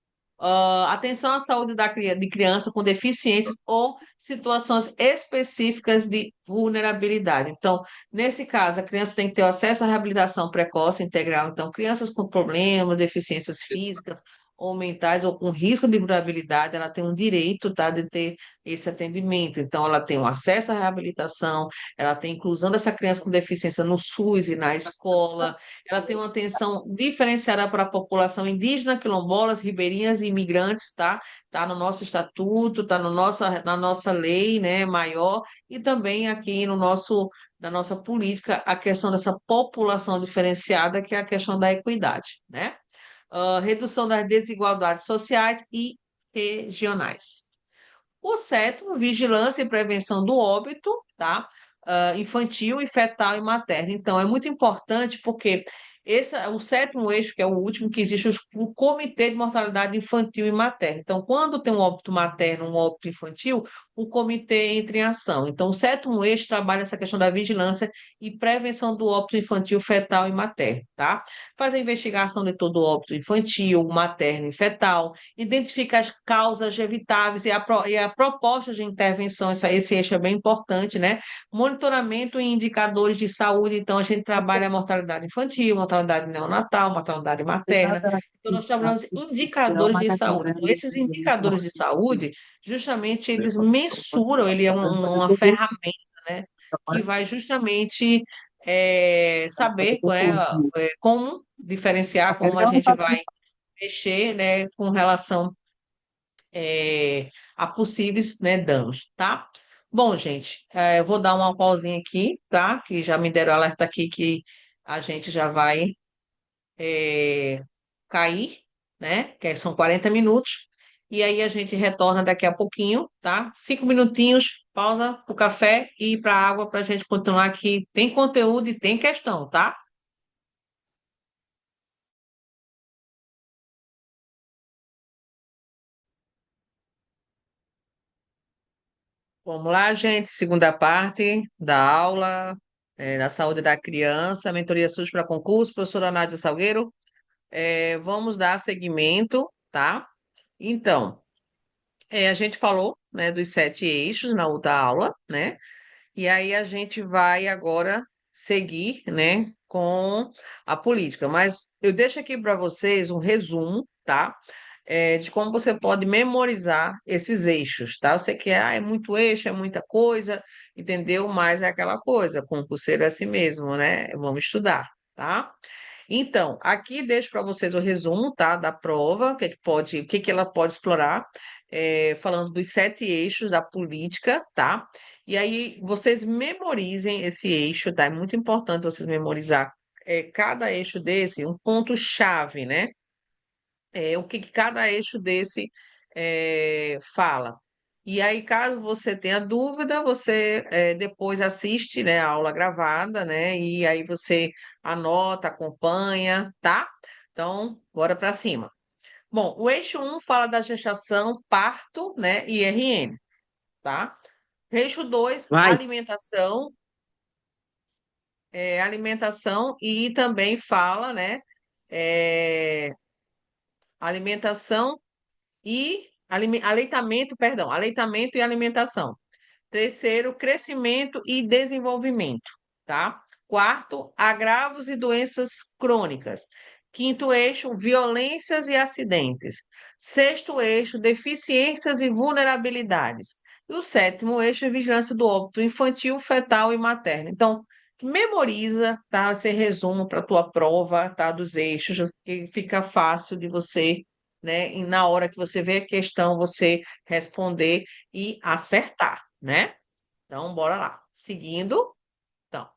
Speaker 1: Atenção à saúde de criança com deficiências ou situações específicas de vulnerabilidade. Então, nesse caso, a criança tem que ter acesso à reabilitação precoce integral. Então, crianças com problemas, deficiências físicas ou mentais ou com risco de vulnerabilidade, ela tem um direito, tá, de ter esse atendimento. Então, ela tem o acesso à reabilitação, ela tem inclusão dessa criança com deficiência no SUS e na escola, ela tem uma atenção diferenciada para a população indígena, quilombolas, ribeirinhas e imigrantes, tá? Tá no nosso estatuto, tá no na nossa lei, né, maior, e também aqui no na nossa política, a questão dessa população diferenciada, que é a questão da equidade, né? Redução das desigualdades sociais e regionais. O sétimo, vigilância e prevenção do óbito, tá? Infantil e fetal e materno. Então, é muito importante porque esse é o sétimo eixo, que é o último, que existe o Comitê de Mortalidade Infantil e Materna. Então, quando tem um óbito materno, um óbito infantil, o comitê entra em ação. Então, o sétimo eixo trabalha essa questão da vigilância e prevenção do óbito infantil, fetal e materno, tá? Faz a investigação de todo o óbito infantil, materno e fetal, identifica as causas evitáveis e a proposta de intervenção, esse eixo é bem importante, né? Monitoramento e indicadores de saúde, então a gente trabalha a mortalidade infantil, mortalidade neonatal, mortalidade materna, então nós trabalhamos indicadores de saúde. Então, esses indicadores de saúde, justamente eles mensuram, ele é uma ferramenta, né, que vai justamente saber como diferenciar, como a gente vai mexer, né, com relação a possíveis, né, danos, tá? Bom, gente, eu vou dar uma pausinha aqui, tá? Que já me deram alerta aqui que a gente já vai é, cair, né? Que são 40 minutos. E aí a gente retorna daqui a pouquinho, tá? 5 minutinhos, pausa para o café e para a água para a gente continuar aqui. Tem conteúdo e tem questão, tá? Vamos lá, gente. Segunda parte da aula da saúde da criança, mentoria SUS para concurso, professora Nádia Salgueiro. Vamos dar seguimento, tá? Então, a gente falou, né, dos 7 eixos na outra aula, né? E aí a gente vai agora seguir, né, com a política. Mas eu deixo aqui para vocês um resumo, tá? De como você pode memorizar esses eixos, tá? Eu sei que é muito eixo, é muita coisa, entendeu? Mas é aquela coisa, concurseiro é assim mesmo, né? Vamos estudar, tá? Então, aqui deixo para vocês o resumo, tá, da prova, o que que ela pode explorar, falando dos 7 eixos da política, tá? E aí vocês memorizem esse eixo, tá? É muito importante vocês memorizar cada eixo desse, um ponto-chave, né? O que que cada eixo desse fala. E aí, caso você tenha dúvida, você depois assiste, né, a aula gravada, né? E aí você anota, acompanha, tá? Então, bora para cima. Bom, o eixo um fala da gestação, parto, né, e RN, tá? Eixo 2
Speaker 2: Vai.
Speaker 1: alimentação e também fala, né, é, alimentação aleitamento, perdão, aleitamento e alimentação. Terceiro, crescimento e desenvolvimento, tá? Quarto, agravos e doenças crônicas. Quinto eixo, violências e acidentes. Sexto eixo, deficiências e vulnerabilidades. E o sétimo eixo, vigilância do óbito infantil, fetal e materno. Então, memoriza, tá? Esse resumo para a tua prova, tá? Dos eixos, que fica fácil de você né? E na hora que você vê a questão, você responder e acertar, né? Então, bora lá. Seguindo. Então,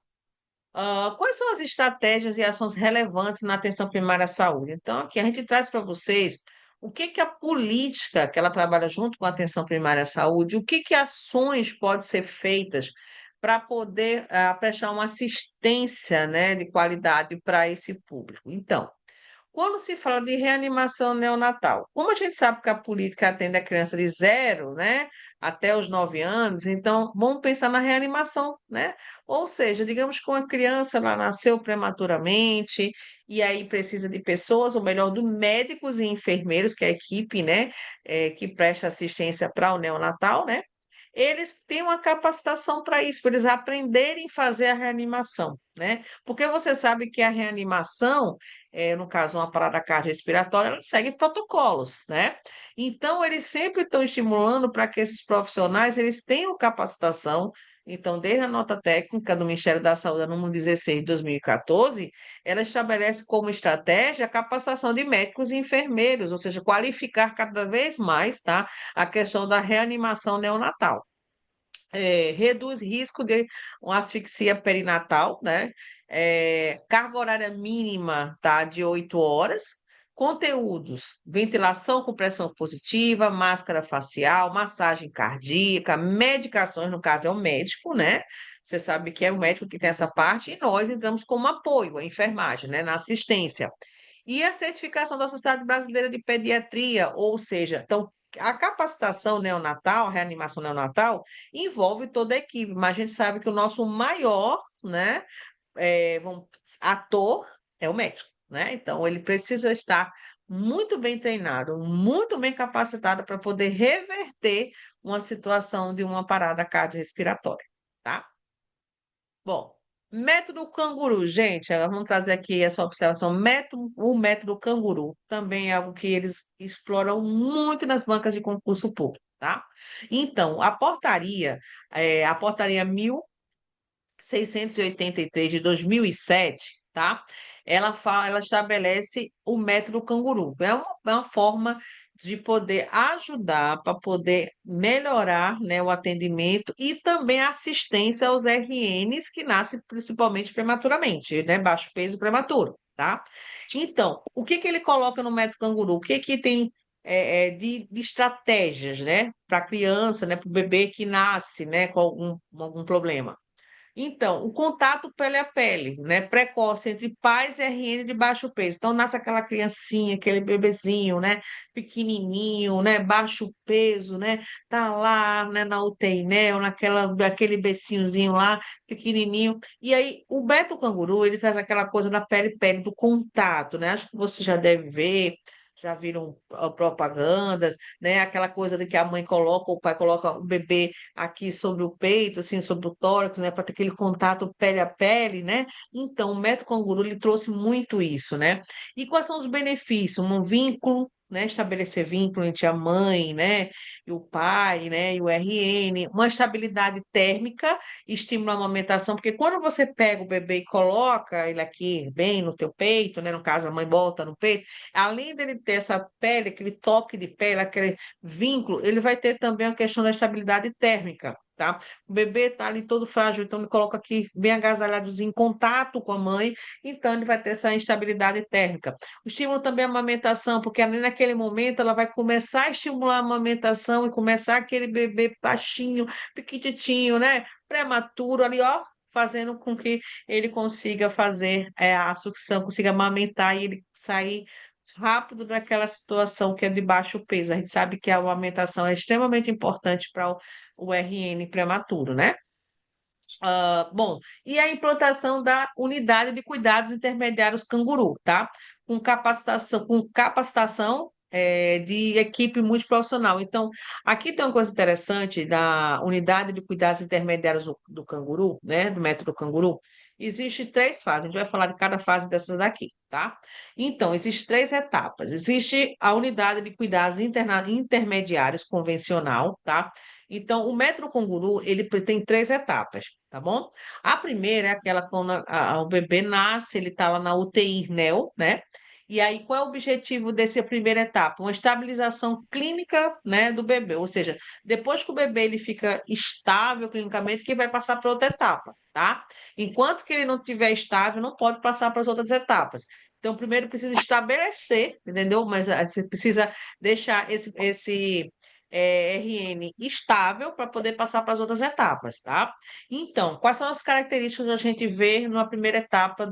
Speaker 1: quais são as estratégias e ações relevantes na atenção primária à saúde? Então, aqui a gente traz para vocês o que que a política que ela trabalha junto com a atenção primária à saúde, o que que ações podem ser feitas para poder prestar uma assistência, né, de qualidade para esse público. Então, quando se fala de reanimação neonatal, como a gente sabe que a política atende a criança de 0, né, até os 9 anos, então vamos pensar na reanimação, né? Ou seja, digamos que uma criança ela nasceu prematuramente e aí precisa de pessoas, ou melhor, de médicos e enfermeiros, que é a equipe, né, que presta assistência para o neonatal, né? Eles têm uma capacitação para isso, para eles aprenderem a fazer a reanimação, né? Porque você sabe que a reanimação, no caso, uma parada cardiorrespiratória, ela segue protocolos, né? Então, eles sempre estão estimulando para que esses profissionais eles tenham capacitação. Então, desde a nota técnica do Ministério da Saúde, a número 16 de 2014, ela estabelece como estratégia a capacitação de médicos e enfermeiros, ou seja, qualificar cada vez mais, tá, a questão da reanimação neonatal. Reduz risco de uma asfixia perinatal, né? Carga horária mínima, tá, de 8 horas. Conteúdos: ventilação com pressão positiva, máscara facial, massagem cardíaca, medicações, no caso é o médico, né? Você sabe que é o médico que tem essa parte, e nós entramos como apoio, a enfermagem, né, na assistência. E a certificação da Sociedade Brasileira de Pediatria, ou seja, então, a capacitação neonatal, a reanimação neonatal, envolve toda a equipe, mas a gente sabe que o nosso maior, né, ator é o médico, né? Então, ele precisa estar muito bem treinado, muito bem capacitado para poder reverter uma situação de uma parada cardiorrespiratória, tá? Bom, método canguru, gente, vamos trazer aqui essa observação. O método canguru também é algo que eles exploram muito nas bancas de concurso público, tá? Então, a portaria 683 de 2007, tá? Ela estabelece o método canguru. É uma forma de poder ajudar para poder melhorar, né, o atendimento e também a assistência aos RNs que nascem principalmente prematuramente, né? Baixo peso prematuro, tá? Então, o que que ele coloca no método canguru? O que que tem de estratégias, né, para a criança, né, para o bebê que nasce, né, com algum problema? Então, o contato pele a pele, né, precoce entre pais e RN de baixo peso. Então, nasce aquela criancinha, aquele bebezinho, né, pequenininho, né, baixo peso, né, tá lá, né, na UTI, né, ou daquele becinhozinho lá, pequenininho. E aí, o Beto Canguru, ele traz aquela coisa da pele-pele, do contato, né? Acho que você já deve ver, já viram propagandas, né? Aquela coisa de que a mãe coloca, o pai coloca o bebê aqui sobre o peito, assim, sobre o tórax, né, para ter aquele contato pele a pele, né? Então, o método canguru ele trouxe muito isso, né? E quais são os benefícios? Um vínculo, né? Estabelecer vínculo entre a mãe, né? E o pai, né? E o RN, uma estabilidade térmica, estimula a amamentação, porque quando você pega o bebê e coloca ele aqui bem no teu peito, né? No caso, a mãe bota no peito, além dele ter essa pele, aquele toque de pele, aquele vínculo, ele vai ter também a questão da estabilidade térmica, tá? O bebê está ali todo frágil, então ele coloca aqui bem agasalhadozinho, em contato com a mãe, então ele vai ter essa instabilidade térmica. O estímulo também à amamentação, porque ali naquele momento ela vai começar a estimular a amamentação e começar aquele bebê baixinho, pequititinho, né? Prematuro ali, ó, fazendo com que ele consiga fazer a sucção, consiga amamentar e ele sair rápido daquela situação que é de baixo peso. A gente sabe que a amamentação é extremamente importante para o RN prematuro, né? Bom, e a implantação da unidade de cuidados intermediários canguru, tá? Com capacitação de equipe multiprofissional. Então, aqui tem uma coisa interessante da unidade de cuidados intermediários do canguru, né? Do método canguru. Existe 3 fases, a gente vai falar de cada fase dessas daqui, tá? Então, existem 3 etapas. Existe a unidade de cuidados intermediários convencional, tá? Então, o método canguru, ele tem 3 etapas, tá bom? A primeira é aquela quando o bebê nasce, ele está lá na UTI neo, né? E aí, qual é o objetivo dessa primeira etapa? Uma estabilização clínica, né, do bebê, ou seja, depois que o bebê ele fica estável clinicamente, que vai passar para outra etapa, tá? Enquanto que ele não estiver estável, não pode passar para as outras etapas. Então, primeiro precisa estabelecer, entendeu? Mas você precisa deixar esse RN estável para poder passar para as outras etapas, tá? Então, quais são as características que a gente vê na primeira etapa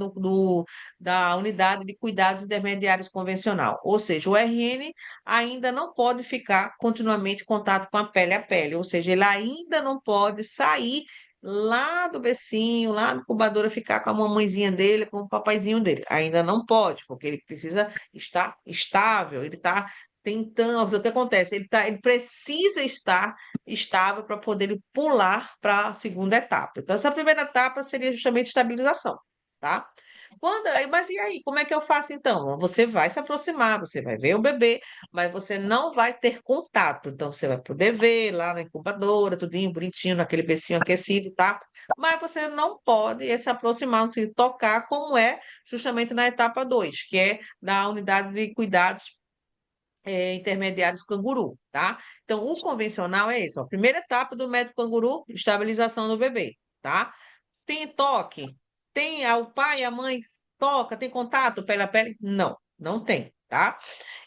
Speaker 1: da unidade de cuidados intermediários convencional? Ou seja, o RN ainda não pode ficar continuamente em contato com a pele, ou seja, ele ainda não pode sair lá do bercinho, lá da incubadora, ficar com a mamãezinha dele, com o papaizinho dele. Ainda não pode, porque ele precisa estar estável, ele está tentando. O que acontece? Ele precisa estar estável para poder ele pular para a segunda etapa. Então, essa primeira etapa seria justamente estabilização, tá? Mas e aí, como é que eu faço então? Você vai se aproximar, você vai ver o bebê, mas você não vai ter contato. Então, você vai poder ver lá na incubadora, tudinho bonitinho, naquele becinho aquecido, tá? Mas você não pode se aproximar, não se tocar, como é justamente na etapa 2, que é da unidade de cuidados intermediários canguru, tá? Então, o convencional é esse, ó. Primeira etapa do método canguru, estabilização do bebê, tá? Tem toque? O pai e a mãe toca, tem contato pele a pele? Não, não tem, tá?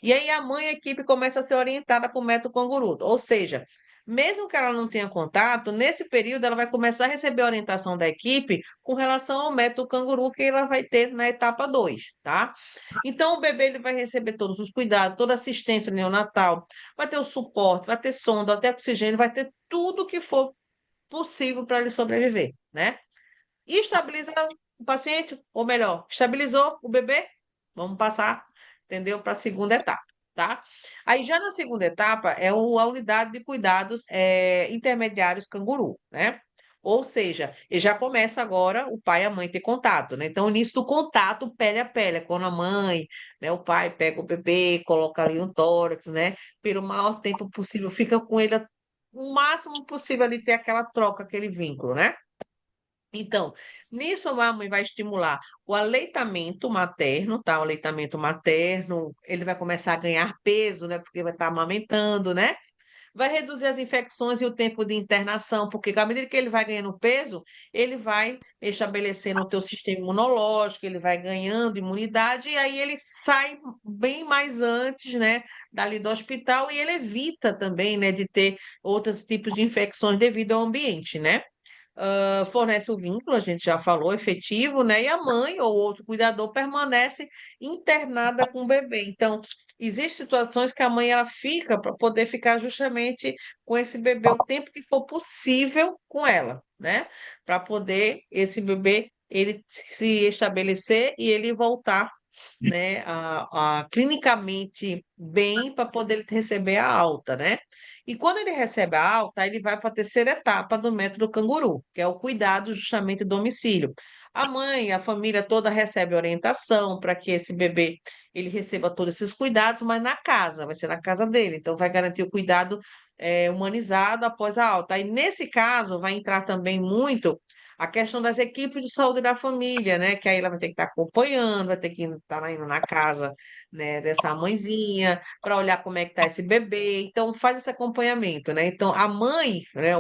Speaker 1: E aí a mãe e a equipe começa a ser orientada para o método canguru, ou seja, mesmo que ela não tenha contato, nesse período ela vai começar a receber a orientação da equipe com relação ao método canguru que ela vai ter na etapa 2, tá? Então o bebê ele vai receber todos os cuidados, toda a assistência neonatal, vai ter o suporte, vai ter sonda, vai ter oxigênio, vai ter tudo que for possível para ele sobreviver, né? E estabiliza o paciente, ou melhor, estabilizou o bebê, vamos passar, entendeu, para a segunda etapa, tá? Aí já na segunda etapa é a unidade de cuidados intermediários canguru, né? Ou seja, ele já começa agora o pai e a mãe ter contato, né? Então, o início do contato pele a pele, é quando a mãe, né, o pai pega o bebê, coloca ali no tórax, né? Pelo maior tempo possível, fica com ele o máximo possível ali ter aquela troca, aquele vínculo, né? Então, nisso a mãe vai estimular o aleitamento materno, tá? O aleitamento materno, ele vai começar a ganhar peso, né? Porque vai estar amamentando, né? Vai reduzir as infecções e o tempo de internação, porque à medida que ele vai ganhando peso, ele vai estabelecendo o teu sistema imunológico, ele vai ganhando imunidade, e aí ele sai bem mais antes, né, dali do hospital, e ele evita também, né, de ter outros tipos de infecções devido ao ambiente, né? Fornece o vínculo, a gente já falou, efetivo, né? E a mãe ou outro cuidador permanece internada com o bebê. Então, existem situações que a mãe ela fica para poder ficar justamente com esse bebê o tempo que for possível com ela, né? Para poder esse bebê ele se estabelecer e ele voltar, né, clinicamente bem para poder receber a alta, né? E quando ele recebe a alta, ele vai para a terceira etapa do método canguru, que é o cuidado justamente do domicílio. A mãe, a família toda recebe orientação para que esse bebê ele receba todos esses cuidados, mas na casa, vai ser na casa dele. Então, vai garantir o cuidado humanizado após a alta. Aí, nesse caso, vai entrar também muito a questão das equipes de saúde da família, né? Que aí ela vai ter que estar acompanhando, vai ter que estar indo na casa, né, dessa mãezinha para olhar como é que está esse bebê. Então, faz esse acompanhamento, né? Então, a mãe, né,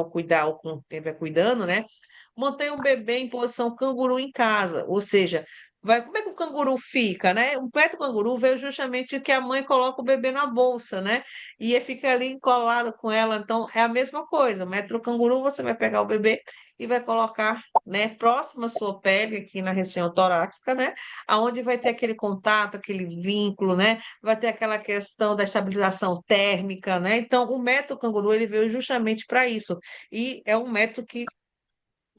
Speaker 1: quem vai cuidando, né, mantém o bebê em posição canguru em casa, ou seja, como é que o canguru fica, né? O pé do canguru veio justamente que a mãe coloca o bebê na bolsa, né? E ele fica ali encolado com ela. Então, é a mesma coisa. O metro canguru, você vai pegar o bebê e vai colocar, né, próximo à sua pele, aqui na região torácica, né? Aonde vai ter aquele contato, aquele vínculo, né? Vai ter aquela questão da estabilização térmica, né? Então, o método canguru, ele veio justamente para isso. E é um método que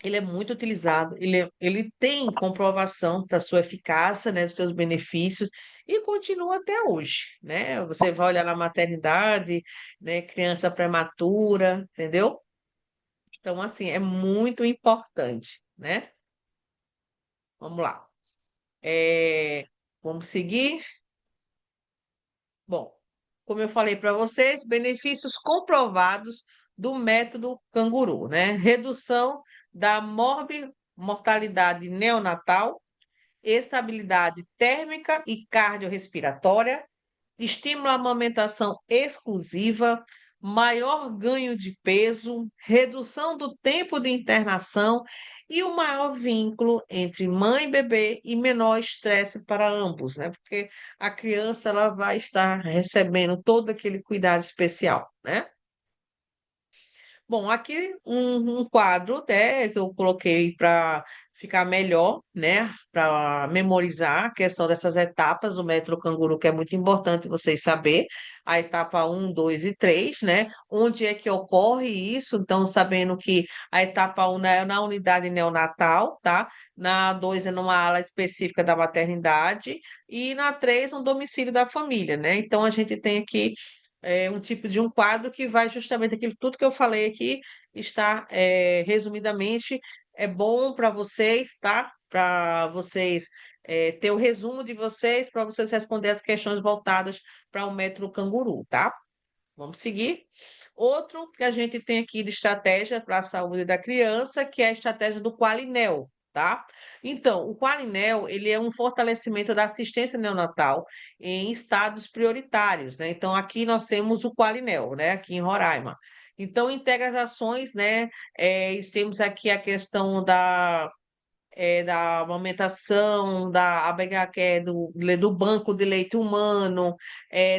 Speaker 1: ele é muito utilizado, ele tem comprovação da sua eficácia, né, dos seus benefícios, e continua até hoje, né? Você vai olhar na maternidade, né, criança prematura, entendeu? Então, assim, é muito importante, né? Vamos lá. Vamos seguir? Bom, como eu falei para vocês, benefícios comprovados do método canguru, né? Redução da mortalidade neonatal, estabilidade térmica e cardiorrespiratória, estímulo à amamentação exclusiva, maior ganho de peso, redução do tempo de internação e o maior vínculo entre mãe e bebê e menor estresse para ambos, né? Porque a criança ela vai estar recebendo todo aquele cuidado especial, né? Bom, aqui um quadro, né, que eu coloquei para ficar melhor, né, para memorizar a questão dessas etapas do método canguru, que é muito importante vocês saber, a etapa um, 2 e 3, né, onde é que ocorre isso, então sabendo que a etapa um é na unidade neonatal, tá? Na 2 é numa ala específica da maternidade e na 3 um domicílio da família, né? Então a gente tem aqui um tipo de um quadro que vai justamente aquilo tudo que eu falei aqui, está resumidamente, é bom para vocês, tá? Para vocês ter o resumo de vocês, para vocês responder as questões voltadas para o método canguru, tá? Vamos seguir. Outro que a gente tem aqui de estratégia para a saúde da criança, que é a estratégia do Qualinel, tá? Então, o Qualinel, ele é um fortalecimento da assistência neonatal em estados prioritários, né? Então, aqui nós temos o Qualinel, né? Aqui em Roraima. Então, integra as ações, né? Temos aqui a questão da amamentação, da ABH, do banco de leite humano,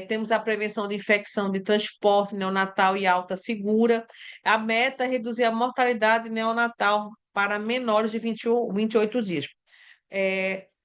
Speaker 1: temos a prevenção de infecção de transporte neonatal e alta segura. A meta é reduzir a mortalidade neonatal para menores de 28 dias.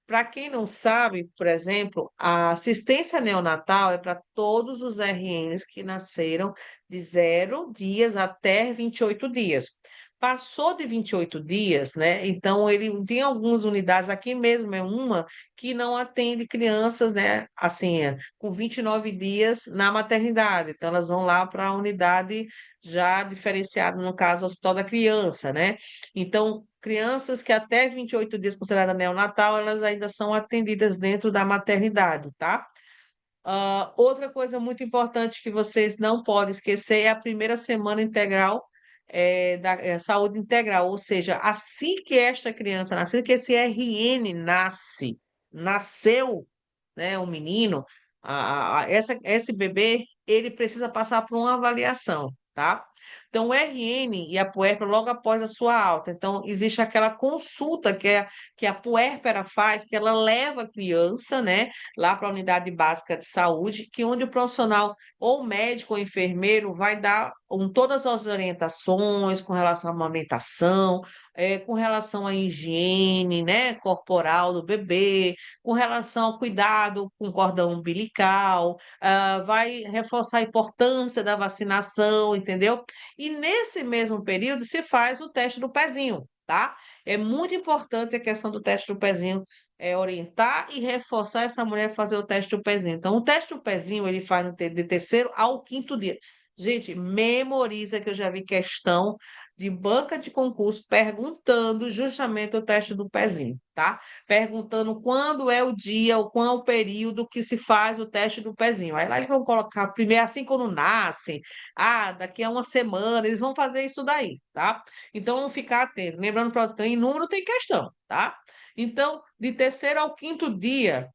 Speaker 1: Para quem não sabe, por exemplo, a assistência neonatal é para todos os RNs que nasceram de 0 dias até 28 dias. Passou de 28 dias, né? Então, ele tem algumas unidades, aqui mesmo é uma, que não atende crianças, né? Assim, com 29 dias na maternidade. Então, elas vão lá para a unidade já diferenciada, no caso, o Hospital da Criança, né? Então, crianças que até 28 dias considerada neonatal, elas ainda são atendidas dentro da maternidade, tá? Outra coisa muito importante que vocês não podem esquecer é a primeira semana integral da saúde integral, ou seja, assim que esta criança nasce, assim que esse RN nasceu, né, um menino, esse bebê, ele precisa passar por uma avaliação, tá? Então, o RN e a puérpera logo após a sua alta. Então, existe aquela consulta que a puérpera faz, que ela leva a criança, né, lá para a unidade básica de saúde, que onde o profissional, ou médico ou enfermeiro, vai dar todas as orientações com relação à amamentação, com relação à higiene, né, corporal do bebê, com relação ao cuidado com o cordão umbilical, vai reforçar a importância da vacinação, entendeu? E nesse mesmo período se faz o teste do pezinho, tá? É muito importante a questão do teste do pezinho, orientar e reforçar essa mulher a fazer o teste do pezinho. Então, o teste do pezinho ele faz de terceiro ao quinto dia. Gente, memoriza que eu já vi questão de banca de concurso perguntando justamente o teste do pezinho, tá? Perguntando quando é o dia ou qual é o período que se faz o teste do pezinho. Aí lá eles vão colocar primeiro assim quando nasce, daqui a uma semana, eles vão fazer isso daí, tá? Então vamos ficar atentos. Lembrando para tem número, tem questão, tá? Então, de terceiro ao quinto dia,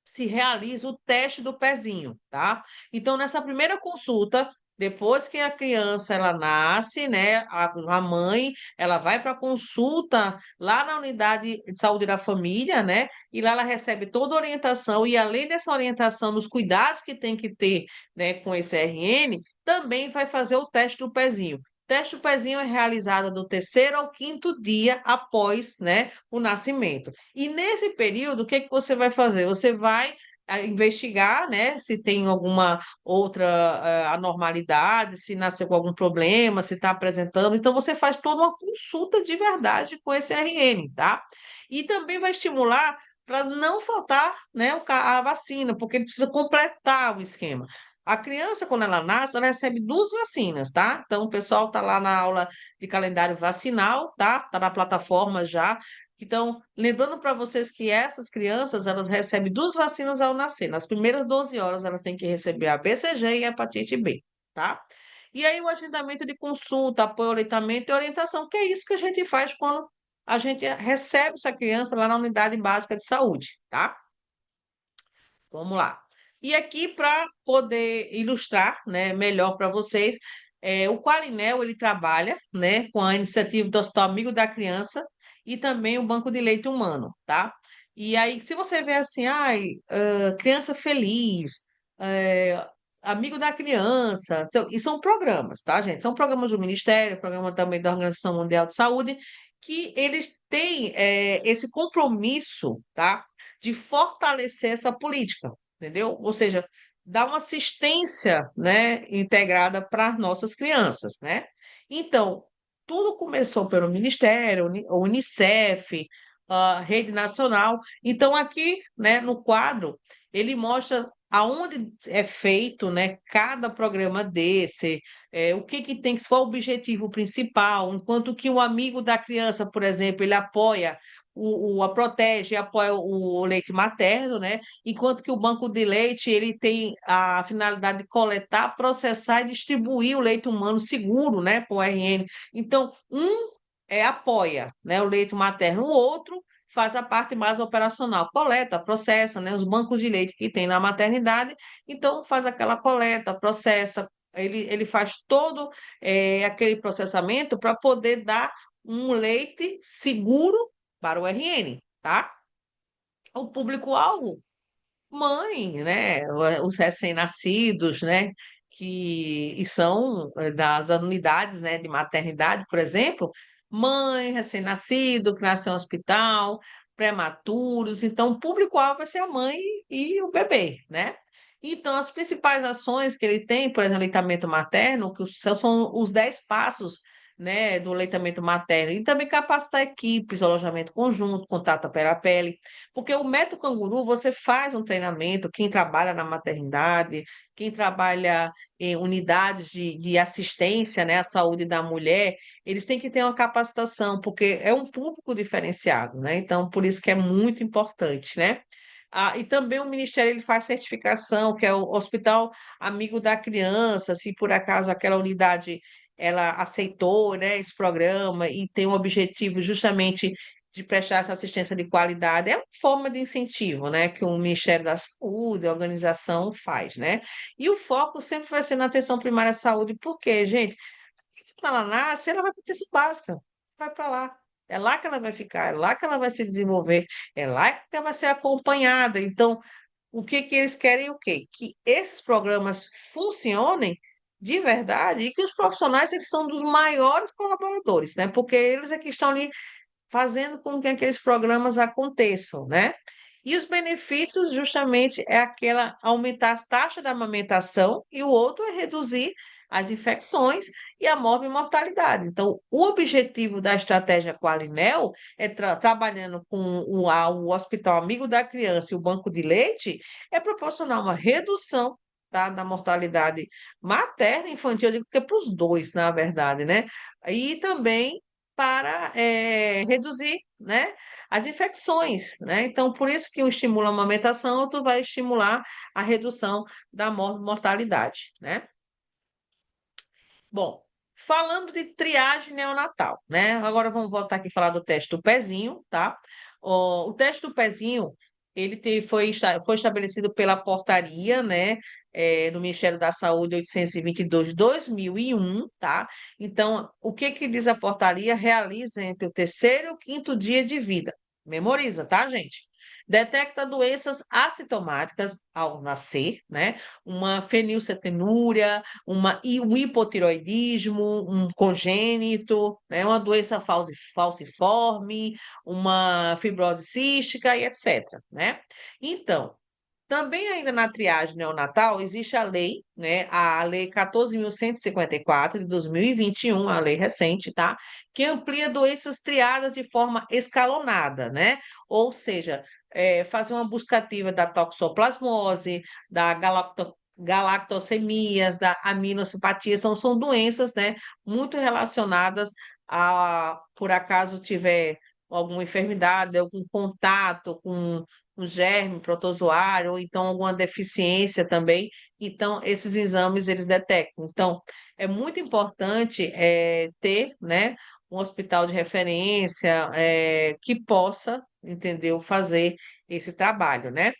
Speaker 1: se realiza o teste do pezinho, tá? Então, nessa primeira consulta, depois que a criança ela nasce, né, a mãe, ela vai para a consulta lá na unidade de saúde da família, né? E lá ela recebe toda a orientação e além dessa orientação nos cuidados que tem que ter, né, com esse RN, também vai fazer o teste do pezinho. O teste do pezinho é realizado do terceiro ao quinto dia após, né, o nascimento. E nesse período, o que que você vai fazer? Você vai investigar, né, se tem alguma outra anormalidade, se nasceu com algum problema, se está apresentando. Então, você faz toda uma consulta de verdade com esse RN, tá? E também vai estimular para não faltar, né, a vacina, porque ele precisa completar o esquema. A criança, quando ela nasce, ela recebe 2 vacinas, tá? Então, o pessoal está lá na aula de calendário vacinal, tá? Está na plataforma já. Então, lembrando para vocês que essas crianças, elas recebem 2 vacinas ao nascer. Nas primeiras 12 horas, elas têm que receber a BCG e a hepatite B, tá? E aí, o agendamento de consulta, apoio ao aleitamento e orientação, que é isso que a gente faz quando a gente recebe essa criança lá na unidade básica de saúde, tá? Vamos lá. E aqui, para poder ilustrar, né, melhor para vocês, o Qualinel ele trabalha, né, com a iniciativa do Hospital Amigo da Criança e também o Banco de Leite Humano, tá? E aí, se você vê assim, ai, criança feliz, é, amigo da criança, e são programas, tá, gente? São programas do Ministério, programa também da Organização Mundial de Saúde, que eles têm esse compromisso, tá? De fortalecer essa política, entendeu? Ou seja, dar uma assistência, né, integrada para as nossas crianças, né? Então, tudo começou pelo Ministério, o Unicef, a Rede Nacional. Então, aqui, né, no quadro, ele mostra aonde é feito, né, cada programa desse, o que que tem, qual o objetivo principal, enquanto que o amigo da criança, por exemplo, ele apoia a protege e apoia o leite materno, né? Enquanto que o banco de leite ele tem a finalidade de coletar, processar e distribuir o leite humano seguro, né, para o RN. Então, apoia, né, o leite materno, o outro faz a parte mais operacional, coleta, processa, né, os bancos de leite que tem na maternidade, então faz aquela coleta, processa, ele faz todo aquele processamento para poder dar um leite seguro para o RN, tá? O público-alvo, mãe, né? Os recém-nascidos, né? Que e são das unidades, né, de maternidade, por exemplo, mãe, recém-nascido, que nasceu no hospital, prematuros. Então, o público-alvo vai ser a mãe e o bebê, né? Então, as principais ações que ele tem, por exemplo, aleitamento materno, que são os 10 passos, né, do aleitamento materno, e também capacitar equipes, alojamento conjunto, contato pele a pele, porque o método canguru, você faz um treinamento, quem trabalha na maternidade, quem trabalha em unidades de assistência, né, à saúde da mulher, eles têm que ter uma capacitação, porque é um público diferenciado, né? Então, por isso que é muito importante, né? E também o Ministério ele faz certificação, que é o Hospital Amigo da Criança, se por acaso aquela unidade ela aceitou, né, esse programa e tem um objetivo justamente de prestar essa assistência de qualidade. É uma forma de incentivo, né, que o Ministério da Saúde, a organização faz, né? E o foco sempre vai ser na atenção primária à saúde, porque, gente, quando ela nasce, ela vai para a atenção básica, vai para lá. É lá que ela vai ficar, é lá que ela vai se desenvolver, é lá que ela vai ser acompanhada. Então, o que que eles querem o quê? Que esses programas funcionem de verdade e que os profissionais eles são dos maiores colaboradores, né? Porque eles é que estão ali fazendo com que aqueles programas aconteçam, né? E os benefícios, justamente, é aquela aumentar as taxas da amamentação e o outro é reduzir as infecções e a morte e mortalidade. Então, o objetivo da estratégia Qualinel é trabalhando com o Hospital Amigo da Criança e o Banco de Leite, é proporcionar uma redução tá, da mortalidade materna e infantil, eu digo que é para os dois, na verdade, né? E também para reduzir, né, as infecções, né? Então, por isso que um estimula a amamentação, outro vai estimular a redução da mortalidade, né? Bom, falando de triagem neonatal, né? Agora vamos voltar aqui e falar do teste do pezinho, tá? O teste do pezinho, foi estabelecido pela portaria, né? Do Ministério da Saúde 822 de 2001, tá? Então, o que que diz a portaria? Realiza entre o terceiro e o quinto dia de vida. Memoriza, tá, gente? Detecta doenças assintomáticas ao nascer, né? Uma fenilcetonúria, um hipotiroidismo, um congênito, né, uma doença falciforme, uma fibrose cística e etc, né? Então, também ainda na triagem neonatal existe a lei, né, a lei 14.154 de 2021, a lei recente, tá? Que amplia doenças triadas de forma escalonada, né? Ou seja, fazer uma busca ativa da toxoplasmose, da galactosemias, da aminocipatia, são doenças, né, muito relacionadas a, por acaso tiver alguma enfermidade, algum contato com um germe protozoário, ou então alguma deficiência também. Então, esses exames eles detectam. Então, é muito importante ter, né, um hospital de referência que possa, entendeu, fazer esse trabalho, né?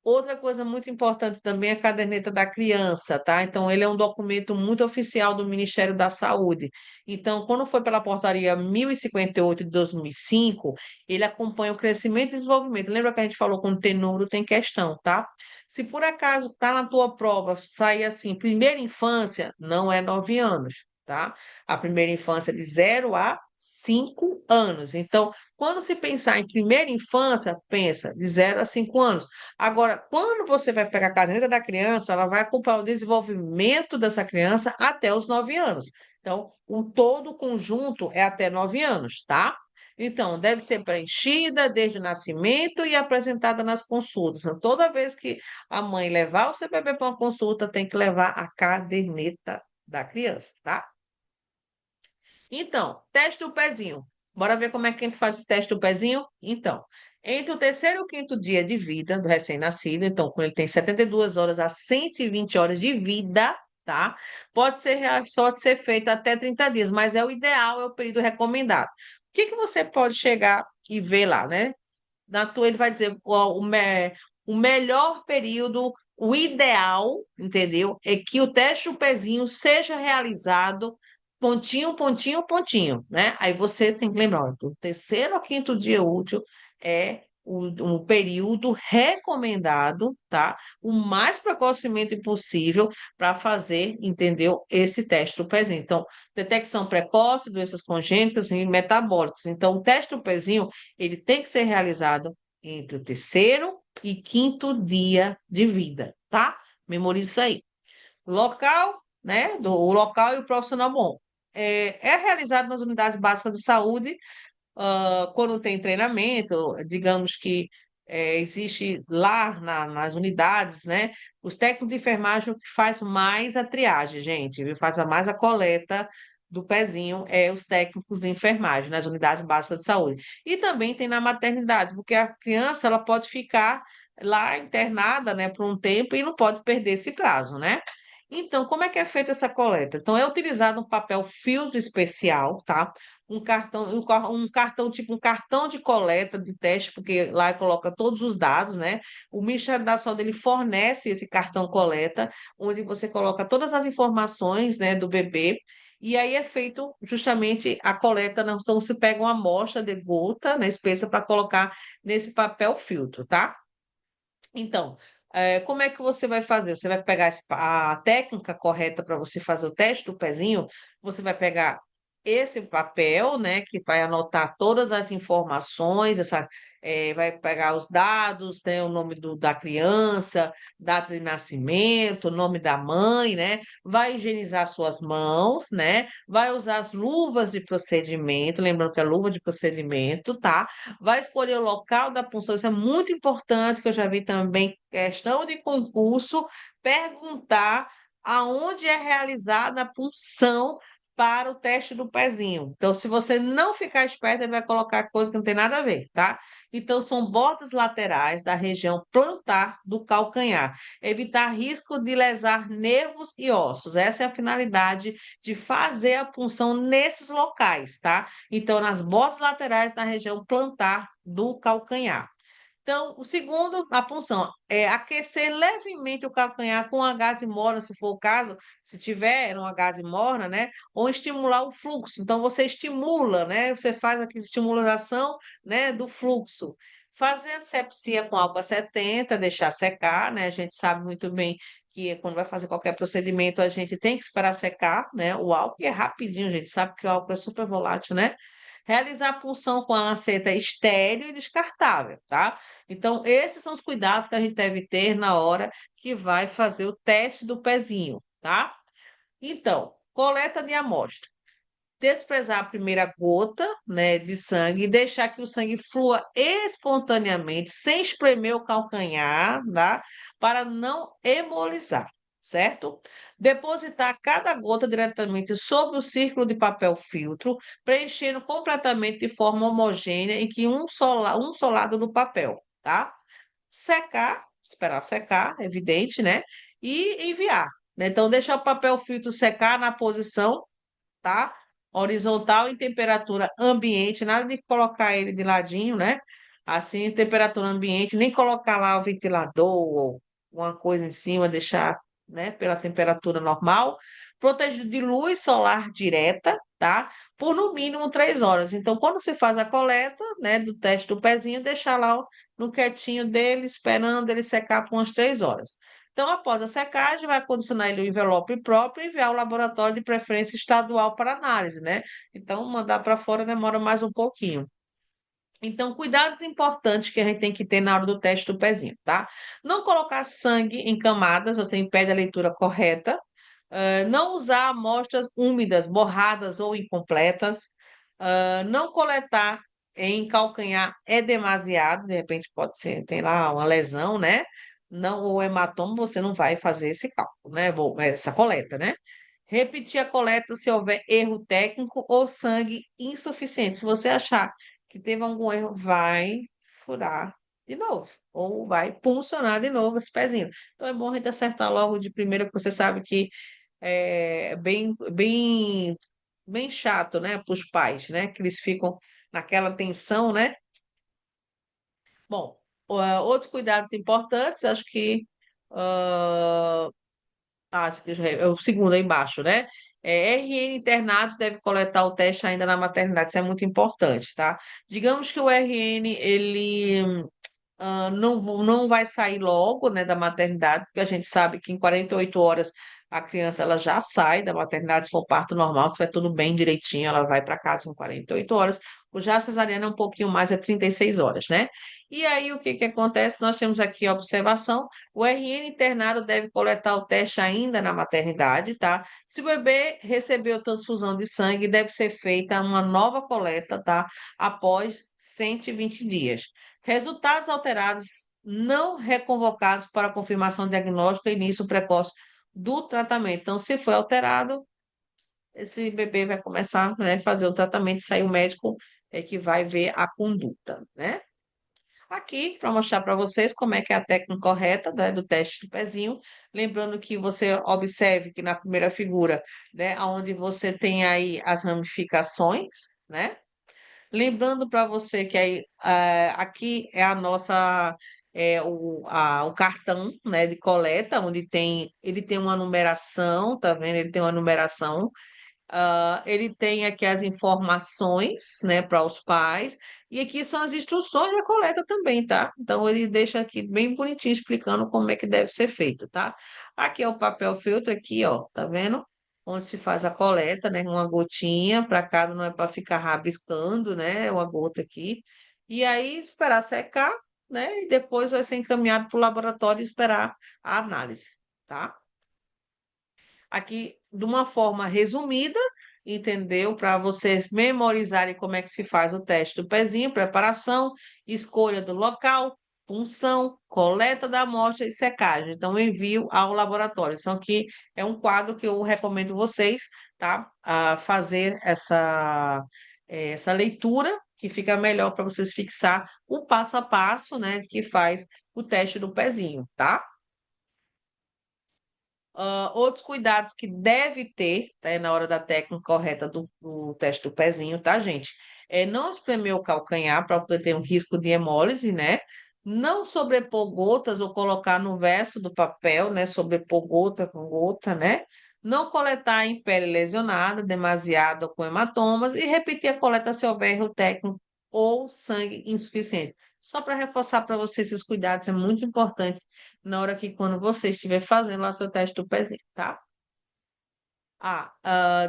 Speaker 1: Outra coisa muito importante também é a caderneta da criança, tá? Então, ele é um documento muito oficial do Ministério da Saúde. Então, quando foi pela portaria 1058 de 2005, ele acompanha o crescimento e desenvolvimento. Lembra que a gente falou quando tem número, tem questão, tá? Se por acaso tá na tua prova, sair assim, primeira infância, não é 9 anos, tá? A primeira infância é de 0 a 5 anos. Então, quando se pensar em primeira infância, pensa de 0 a 5 anos. Agora, quando você vai pegar a caderneta da criança, ela vai acompanhar o desenvolvimento dessa criança até os 9 anos. Então, todo o conjunto é até 9 anos, tá? Então, deve ser preenchida desde o nascimento e apresentada nas consultas. Então, toda vez que a mãe levar o seu bebê para uma consulta, tem que levar a caderneta da criança, tá? Então, teste do pezinho. Bora ver como é que a gente faz esse teste do pezinho? Então, entre o terceiro e o quinto dia de vida do recém-nascido, então, quando ele tem 72 horas a 120 horas de vida, tá? Pode ser feito até 30 dias, mas é o ideal, é o período recomendado. O que que você pode chegar e ver lá, né? Na tua, ele vai dizer o melhor período, o ideal, entendeu? É que o teste do pezinho seja realizado pontinho, pontinho, pontinho, né? Aí você tem que lembrar, ó, do terceiro ao quinto dia útil é um período recomendado, tá? O mais precocemente possível para fazer, entendeu? Esse teste do pezinho. Então, detecção precoce, doenças congênitas e metabólicas. Então, o teste do pezinho ele tem que ser realizado entre o terceiro e quinto dia de vida, tá? Memorize isso aí. Local, né? O local e o profissional bom. É realizado nas unidades básicas de saúde, quando tem treinamento, digamos que existe lá nas unidades, né? Os técnicos de enfermagem o que faz mais a triagem, gente, viu? Faz mais a coleta do pezinho, os técnicos de enfermagem nas unidades básicas de saúde. E também tem na maternidade, porque a criança ela pode ficar lá internada, né, por um tempo e não pode perder esse prazo, né? Então, como é que é feita essa coleta? Então, é utilizado um papel filtro especial, tá? Um cartão, tipo um cartão de coleta de teste, porque lá coloca todos os dados, né? O Ministério da Saúde ele fornece esse cartão coleta, onde você coloca todas as informações, né, do bebê, e aí é feito justamente a coleta, né? Então se pega uma amostra de gota, né, espessa para colocar nesse papel filtro, tá? Então, como é que você vai fazer? Você vai pegar a técnica correta para você fazer o teste do pezinho, você vai pegar esse papel, né, que vai anotar todas as informações, vai pegar os dados, né, o nome da criança, data de nascimento, nome da mãe, né, vai higienizar suas mãos, né, vai usar as luvas de procedimento, lembrando que é luva de procedimento, tá? Vai escolher o local da punção, isso é muito importante, que eu já vi também questão de concurso, perguntar aonde é realizada a punção para o teste do pezinho. Então, se você não ficar esperto, ele vai colocar coisa que não tem nada a ver, tá? Então, são bordas laterais da região plantar do calcanhar. Evitar risco de lesar nervos e ossos. Essa é a finalidade de fazer a punção nesses locais, tá? Então, nas bordas laterais da região plantar do calcanhar. Então, o segundo, a punção, é aquecer levemente o calcanhar com a gase morna, se for o caso, se tiver uma gase morna, né? Ou estimular o fluxo. Então, você estimula, né? Você faz aqui estimulação, né, do fluxo. Fazer antisepsia com álcool a 70, deixar secar, né? A gente sabe muito bem que quando vai fazer qualquer procedimento, a gente tem que esperar secar, né? O álcool e é rapidinho, a gente sabe que o álcool é super volátil, né? Realizar a punção com a lanceta estéril e descartável, tá? Então, esses são os cuidados que a gente deve ter na hora que vai fazer o teste do pezinho, tá? Então, coleta de amostra. Desprezar a primeira gota, né, de sangue e deixar que o sangue flua espontaneamente, sem espremer o calcanhar, tá? Para não embolizar, certo? Depositar cada gota diretamente sobre o círculo de papel filtro, preenchendo completamente de forma homogênea em que um só lado do papel, tá? Secar, esperar secar, evidente, né? E enviar. né? Então, deixa o papel filtro secar na posição, tá? Horizontal em temperatura ambiente, nada de colocar ele de ladinho, né? Assim, temperatura ambiente, nem colocar lá o ventilador ou uma coisa em cima, deixar, né, pela temperatura normal. Protegido de luz solar direta, tá? Por no mínimo 3 horas. Então, quando você faz a coleta, né, do teste do pezinho, deixar lá no quietinho dele, esperando ele secar por umas 3 horas. Então, após a secagem, vai condicionar ele no envelope próprio e enviar ao laboratório de preferência estadual para análise, né? Então, mandar para fora demora mais um pouquinho. Então, cuidados importantes que a gente tem que ter na hora do teste do pezinho, tá? Não colocar sangue em camadas, você impede a leitura correta. Não usar amostras úmidas, borradas ou incompletas. Não coletar em calcanhar é demasiado, de repente pode ser, tem lá uma lesão, né? Não, ou hematoma, você não vai fazer esse cálculo, né? Essa coleta, né? Repetir a coleta se houver erro técnico ou sangue insuficiente. Se você achar que teve algum erro, vai furar de novo, ou vai puncionar de novo esse pezinho. Então é bom a gente acertar logo de primeira, porque você sabe que é bem chato, né, para os pais, né, que eles ficam naquela tensão, né? Bom, outros cuidados importantes, ah, acho que é o segundo aí embaixo, né? RN internado deve coletar o teste ainda na maternidade, isso é muito importante, tá? Digamos que o RN, ele não vai sair logo, né, da maternidade, porque a gente sabe que em 48 horas a criança ela já sai da maternidade, se for parto normal, se estiver tudo bem direitinho, ela vai para casa em 48 horas. O já cesariana é um pouquinho mais, é 36 horas, né? E aí o que que acontece? Nós temos aqui a observação, o RN internado deve coletar o teste ainda na maternidade, tá? Se o bebê recebeu transfusão de sangue, deve ser feita uma nova coleta, tá? Após 120 dias. Resultados alterados não reconvocados para confirmação diagnóstica e início precoce do tratamento. Então, se foi alterado, esse bebê vai começar, né, a fazer o tratamento, sair o médico que vai ver a conduta, né? Aqui, para mostrar para vocês como é que é a técnica correta, né, do teste do pezinho. Lembrando que você observe que na primeira figura, né, onde você tem aí as ramificações, né? Lembrando para você que aí, aqui é a nossa o cartão, né, de coleta, onde ele tem uma numeração, tá vendo? Ele tem uma numeração. Ele tem aqui as informações, né, para os pais, e aqui são as instruções da coleta também, tá? Então ele deixa aqui bem bonitinho explicando como é que deve ser feito, tá? Aqui é o papel filtro aqui, ó, tá vendo? Onde se faz a coleta, né? Uma gotinha para cada, não é para ficar rabiscando, né? Uma gota aqui. E aí esperar secar, né? E depois vai ser encaminhado para o laboratório e esperar a análise, tá? Aqui de uma forma resumida, entendeu? Para vocês memorizarem como é que se faz o teste do pezinho, preparação, escolha do local, punção, coleta da amostra e secagem. Então, envio ao laboratório. Isso aqui é um quadro que eu recomendo vocês, tá? A fazer essa leitura, que fica melhor para vocês fixar o passo a passo, né, que faz o teste do pezinho, tá? Outros cuidados que deve ter, tá, na hora da técnica correta do teste do pezinho, tá, gente? É não espremer o calcanhar para poder ter um risco de hemólise, né? Não sobrepor gotas ou colocar no verso do papel, né? Sobrepor gota com gota, né? Não coletar em pele lesionada, demasiado com hematomas e repetir a coleta se houver erro técnico ou sangue insuficiente. Só para reforçar para você esses cuidados, é muito importante na hora que quando você estiver fazendo lá seu teste do pezinho, tá?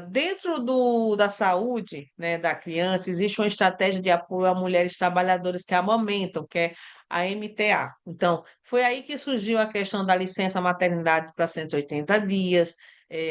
Speaker 1: Dentro da saúde, né, da criança, existe uma estratégia de apoio a mulheres trabalhadoras que amamentam, que é a MTA. Então, foi aí que surgiu a questão da licença maternidade para 180 dias,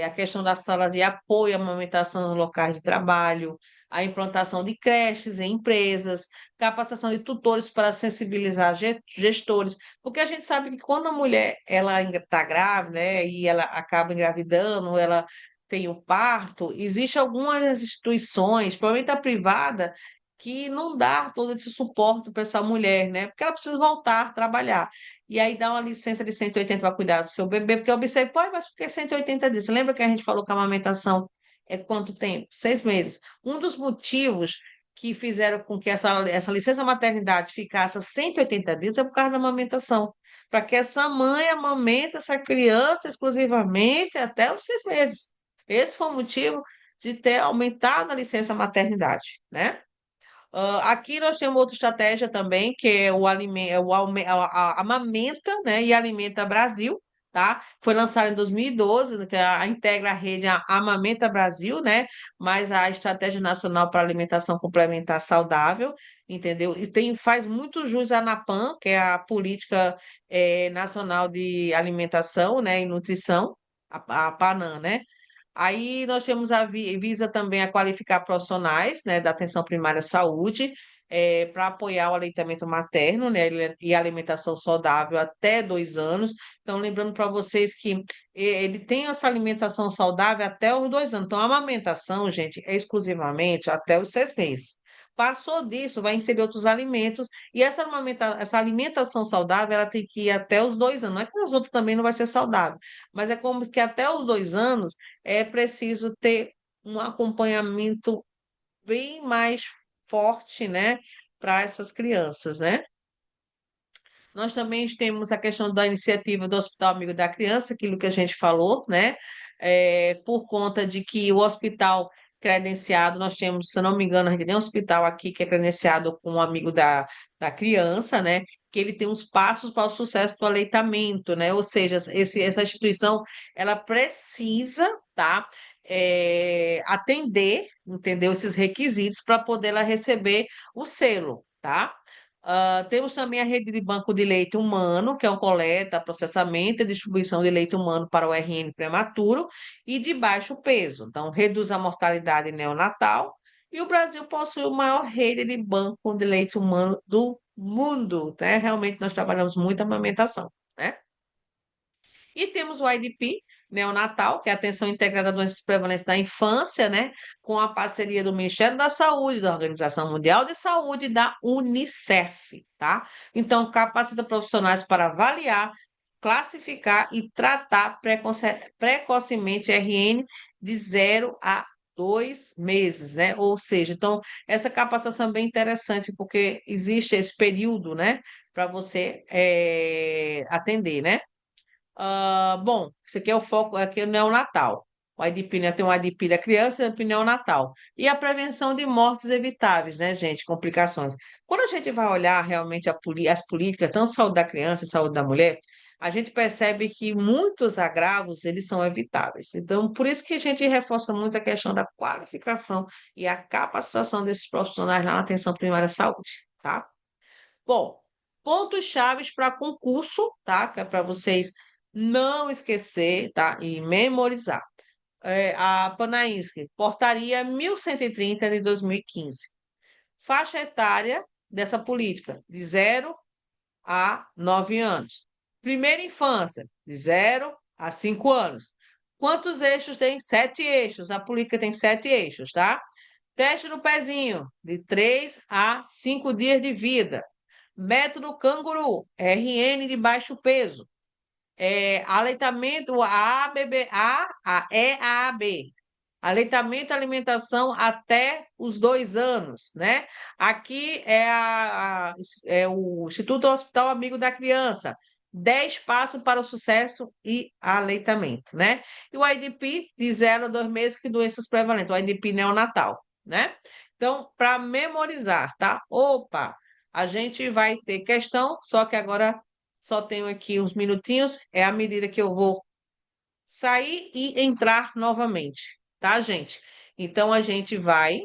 Speaker 1: a questão das salas de apoio à amamentação nos locais de trabalho, a implantação de creches em empresas, capacitação de tutores para sensibilizar gestores, porque a gente sabe que quando a mulher ela está grávida, né, e ela acaba engravidando, ela tem o parto, existe algumas instituições, principalmente a privada, que não dá todo esse suporte para essa mulher, né? Porque ela precisa voltar a trabalhar. E aí dá uma licença de 180 para cuidar do seu bebê, porque eu observei, pô, mas por que 180 dias? Você lembra que a gente falou que a amamentação é quanto tempo? 6 meses. Um dos motivos que fizeram com que essa licença maternidade ficasse a 180 dias é por causa da amamentação. Para que essa mãe amamente essa criança exclusivamente até os 6 meses. Esse foi o motivo de ter aumentado a licença maternidade, né? Aqui nós temos outra estratégia também, que é o, a Amamenta, né, e Alimenta Brasil, tá? Foi lançado em 2012, que integra a rede Amamenta Brasil, né? Mais a Estratégia Nacional para Alimentação Complementar Saudável, entendeu? E faz muito jus à ANAPAM, que é a Política Nacional de Alimentação, né, e Nutrição, a PANAM, né? Aí nós temos visa também a qualificar profissionais, né, da atenção primária à saúde, para apoiar o aleitamento materno, né, e a alimentação saudável até 2 anos. Então, lembrando para vocês que ele tem essa alimentação saudável até os 2 anos. Então, a amamentação, gente, é exclusivamente até os 6 meses. Passou disso, vai inserir outros alimentos, e essa alimentação saudável, ela tem que ir até os 2 anos. Não é que os outros também não vai ser saudável, mas é como que até os 2 anos é preciso ter um acompanhamento bem mais forte, né, para essas crianças, né? Nós também temos a questão da iniciativa do Hospital Amigo da Criança, aquilo que a gente falou, né? Por conta de que o hospital credenciado, nós temos, se eu não me engano, a gente tem um hospital aqui que é credenciado com um amigo da criança, né? Que ele tem uns passos para o sucesso do aleitamento, né? Ou seja, essa instituição, ela precisa, tá? Atender, entendeu? Esses requisitos para poder ela receber o selo, tá? Temos também a rede de banco de leite humano, que é o coleta, processamento e distribuição de leite humano para o RN prematuro e de baixo peso. Então, reduz a mortalidade neonatal. E o Brasil possui a maior rede de banco de leite humano do mundo, né? Realmente nós trabalhamos muito a amamentação, né? E temos o IDP neonatal, que é a Atenção Integrada a Doenças Prevalentes da Infância, né? Com a parceria do Ministério da Saúde, da Organização Mundial de Saúde e da Unicef, tá? Então, capacita profissionais para avaliar, classificar e tratar precocemente RN de 0 a 2 meses, né? Ou seja, então, essa capacitação é bem interessante, porque existe esse período, né? Para você atender, né? Bom, isso aqui é o foco, aqui é o neonatal. O IDP, né, tem o IDP da criança e o IDP neonatal. E a prevenção de mortes evitáveis, né, gente? Complicações. Quando a gente vai olhar realmente as políticas, tanto saúde da criança e saúde da mulher, a gente percebe que muitos agravos, eles são evitáveis. Então, por isso que a gente reforça muito a questão da qualificação e a capacitação desses profissionais lá na atenção primária à saúde, tá? Bom, pontos chaves para concurso, tá? Que é para vocês não esquecer, tá? E memorizar. A Panaínsky, portaria 1130 de 2015. Faixa etária dessa política, de 0 a 9 anos. Primeira infância, de 0 a 5 anos. Quantos eixos tem? 7 eixos. A política tem 7 eixos, tá? Teste no pezinho, de 3 a 5 dias de vida. Método canguru, RN de baixo peso. Aleitamento A, E, A, B. Aleitamento e alimentação até os 2 anos, né? Aqui é o Instituto Hospital Amigo da Criança. 10 passos para o sucesso e aleitamento, né? E o IDP de 0 a 2 meses, que doenças prevalentes, o IDP neonatal, né? Então, para memorizar, tá? Opa, a gente vai ter questão, só que agora só tenho aqui uns minutinhos, é à medida que eu vou sair e entrar novamente, tá, gente? Então a gente vai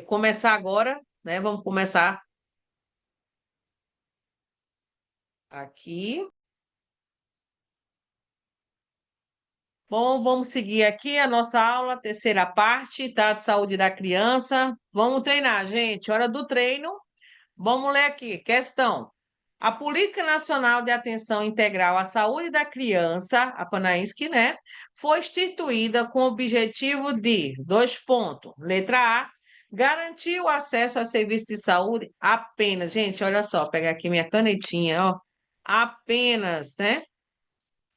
Speaker 1: começar agora, né? Vamos começar aqui. Bom, vamos seguir aqui a nossa aula, terceira parte, tá? De saúde da criança. Vamos treinar, gente. Hora do treino. Vamos ler aqui. Questão. A Política Nacional de Atenção Integral à Saúde da Criança, a PANAINSC, né, foi instituída com o objetivo de, dois pontos, letra A, Garantir o acesso a serviços de saúde apenas, gente, olha só, pegar aqui minha canetinha, ó, apenas, né?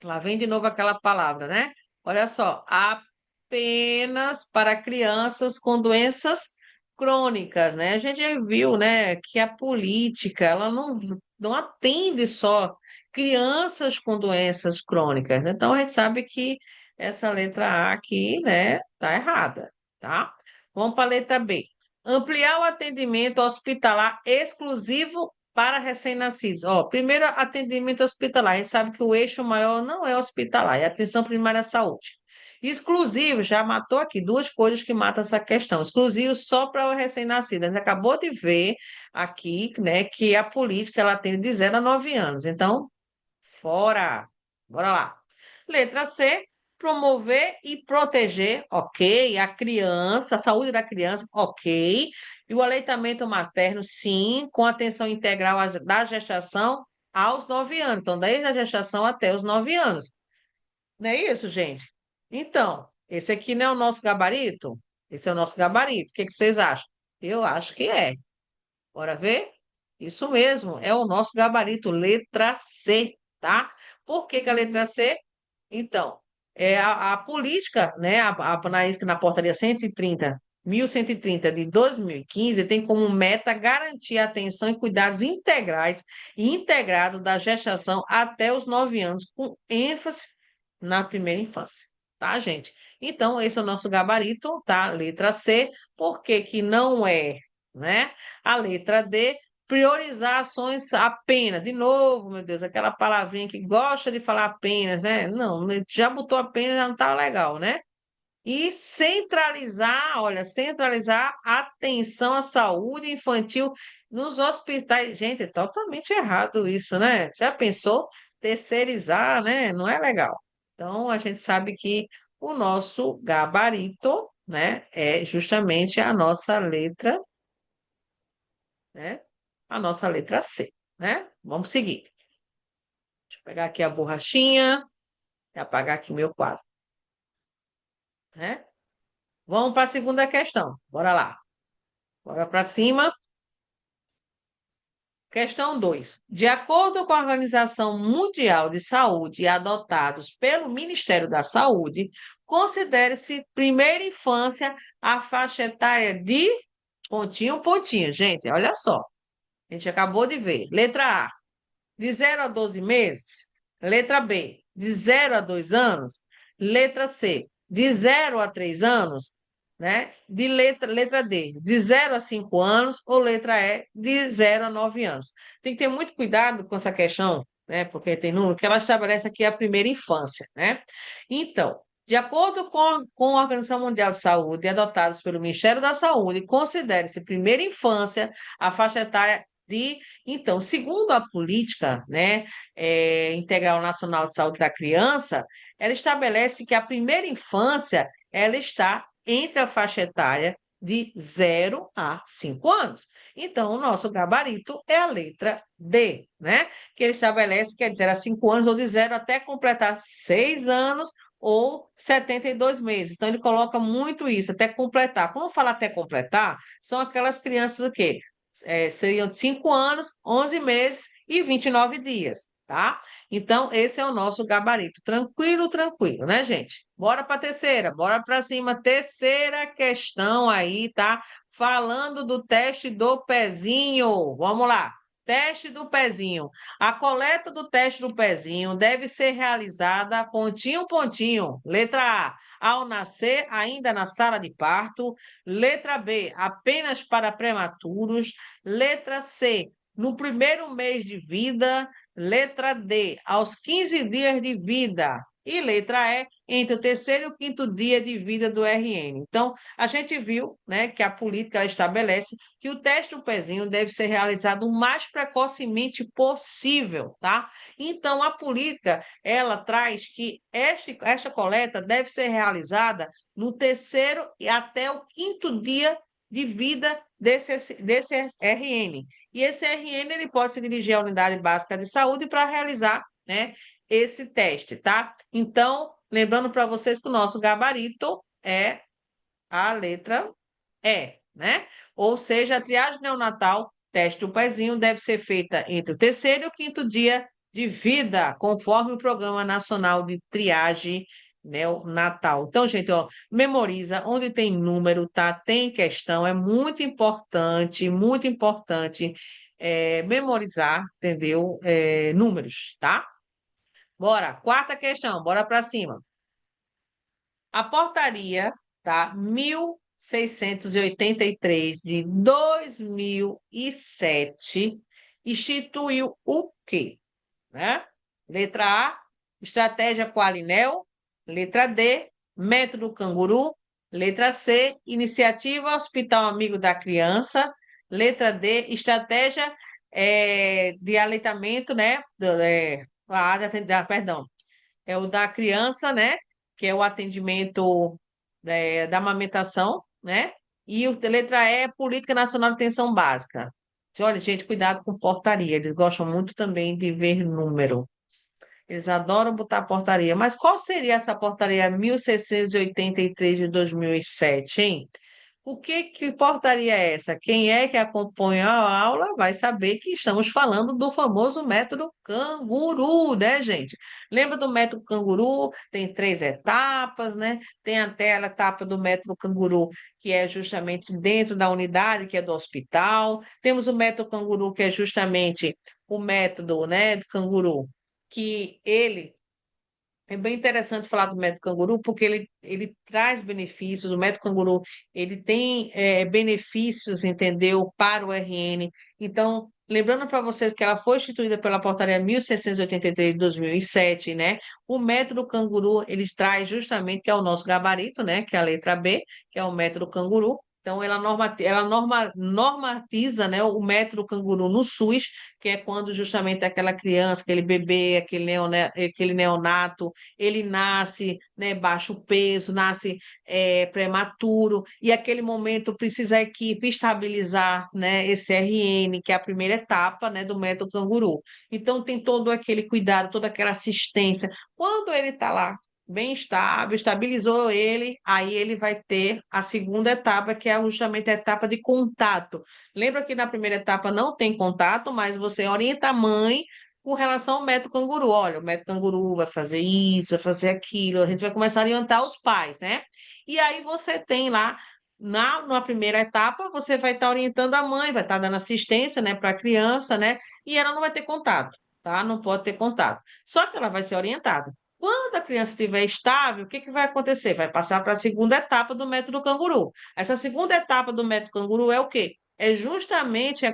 Speaker 1: Lá vem de novo aquela palavra, né? Olha só, apenas para crianças com doenças crônicas, né? A gente já viu, né, que a política, ela não atende só crianças com doenças crônicas, né? Então a gente sabe que essa letra A aqui, né, tá errada, tá? Vamos para a letra B. Ampliar o atendimento hospitalar exclusivo para recém-nascidos. Ó, primeiro, atendimento hospitalar. A gente sabe que o eixo maior não é hospitalar, é atenção primária à saúde. Exclusivo, já matou aqui duas coisas que matam essa questão. Exclusivo só para o recém-nascido. A gente acabou de ver aqui, né, que a política ela tem de 0 a 9 anos. Então, fora. Bora lá. Letra C, promover e proteger, ok. A criança, a saúde da criança, ok. E o aleitamento materno, sim, com atenção integral da gestação aos 9 anos. Então, desde a gestação até os 9 anos. Não é isso, gente? Então, esse aqui não é o nosso gabarito? Esse é o nosso gabarito. O que que vocês acham? Eu acho que é. Bora ver? Isso mesmo, é o nosso gabarito, letra C, tá? Por que que a letra C? Então, a política, né, na portaria 1130 de 2015 tem como meta garantir a atenção e cuidados integrais e integrados da gestação até os 9 anos, com ênfase na primeira infância, tá, gente? Então, esse é o nosso gabarito, tá? Letra C, por que que não é, né? A letra D, priorizar ações apenas. De novo, meu Deus, aquela palavrinha que gosta de falar apenas, né? Não, já botou apenas, já não tá legal, né? E centralizar, olha, centralizar a atenção à saúde infantil nos hospitais. Gente, é totalmente errado isso, né? Já pensou? Terceirizar, né? Não é legal. Então, a gente sabe que o nosso gabarito, né, é justamente a nossa letra, né? A nossa letra C, né? Vamos seguir. Deixa eu pegar aqui a borrachinha e apagar aqui meu quadro, né? Vamos para a segunda questão. Bora lá. Bora para cima. Questão 2. De acordo com a Organização Mundial de Saúde e adotados pelo Ministério da Saúde, considere-se primeira infância a faixa etária de pontinho, pontinho. Gente, olha só. A gente acabou de ver. Letra A, de 0 a 12 meses. Letra B, de 0 a 2 anos. Letra C, de 0 a 3 anos. Né? Letra D, de 0 a 5 anos. Ou letra E, de 0 a 9 anos. Tem que ter muito cuidado com essa questão, né? Porque tem número que ela estabelece aqui a primeira infância. Né? Então, de acordo com a Organização Mundial de Saúde, adotados pelo Ministério da Saúde, considere-se primeira infância a faixa etária então, segundo a política, né, integral nacional de saúde da criança, ela estabelece que a primeira infância ela está entre a faixa etária de 0 a 5 anos. Então, o nosso gabarito é a letra D, né? Que ele estabelece que é de 0 a 5 anos ou de 0 até completar 6 anos ou 72 meses. Então, ele coloca muito isso, até completar. Quando fala até completar, são aquelas crianças o quê? Seriam 5 anos, 11 meses e 29 dias, tá? Então, esse é o nosso gabarito. Tranquilo, tranquilo, né, gente? Bora para a terceira, bora para cima. Terceira questão aí, tá? Falando do teste do pezinho. Vamos lá. Teste do pezinho. A coleta do teste do pezinho deve ser realizada pontinho, pontinho. Letra A, ao nascer, ainda na sala de parto. Letra B, apenas para prematuros. Letra C, no primeiro mês de vida. Letra D, aos 15 dias de vida. E letra E, entre o terceiro e o quinto dia de vida do RN. Então, a gente viu, né, que a política ela estabelece que o teste do pezinho deve ser realizado o mais precocemente possível, tá? Então, a política, ela traz que esta coleta deve ser realizada no terceiro e até o quinto dia de vida desse RN. E esse RN ele pode se dirigir à unidade básica de saúde para realizar, né, esse teste, tá? Então, lembrando para vocês que o nosso gabarito é a letra E. né? Ou seja, a triagem neonatal, teste do pezinho, deve ser feita entre o terceiro e o quinto dia de vida, conforme o Programa Nacional de Triagem Neonatal. Então, gente, ó, memoriza onde tem número, tá? Tem questão, é muito importante memorizar, entendeu? Números, tá? Bora, quarta questão, bora para cima. A portaria, tá? 1683 de 2007 instituiu o quê? Né? Letra A, estratégia Qualinel. Letra D, método Canguru. Letra C, iniciativa Hospital Amigo da Criança. Letra D, estratégia de aleitamento, né? Perdão, é o da criança, né? Que é o atendimento da amamentação, né? E o letra E é Política Nacional de Atenção Básica. Olha, gente, cuidado com portaria. Eles gostam muito também de ver número. Eles adoram botar portaria. Mas qual seria essa portaria 1683 de 2007, hein? Que portaria é essa? Quem é que acompanha a aula vai saber que estamos falando do famoso método canguru, né, gente? Lembra do método canguru? Tem 3 etapas, né? Tem até a etapa do método canguru, que é justamente dentro da unidade, que é do hospital. Temos o método canguru, que é justamente o método, né, do canguru que ele é bem interessante falar do método canguru, porque ele traz benefícios. O método canguru ele tem benefícios, entendeu, para o RN. Então, lembrando para vocês que ela foi instituída pela portaria 1683 de 2007, né? O método canguru ele traz justamente que é o nosso gabarito, né? Que é a letra B, que é o método canguru. Então, normatiza, né, o método canguru no SUS, que é quando justamente aquela criança, aquele bebê, aquele neonato, ele nasce, né, baixo peso, nasce prematuro, e aquele momento precisa a equipe estabilizar, né, esse RN, que é a primeira etapa, né, do método canguru. Então, tem todo aquele cuidado, toda aquela assistência. Quando ele está lá bem estável, estabilizou ele, aí ele vai ter a segunda etapa, que é justamente a etapa de contato. Lembra que na primeira etapa não tem contato, mas você orienta a mãe com relação ao método canguru. Olha, o método canguru vai fazer isso, vai fazer aquilo. A gente vai começar a orientar os pais, né? E aí você tem lá, na primeira etapa, você vai estar orientando a mãe, vai estar dando assistência, né, para a criança, né? E ela não vai ter contato, tá? Não pode ter contato. Só que ela vai ser orientada. Quando a criança estiver estável, o que que vai acontecer? Vai passar para a segunda etapa do método canguru. Essa segunda etapa do método canguru é o quê? É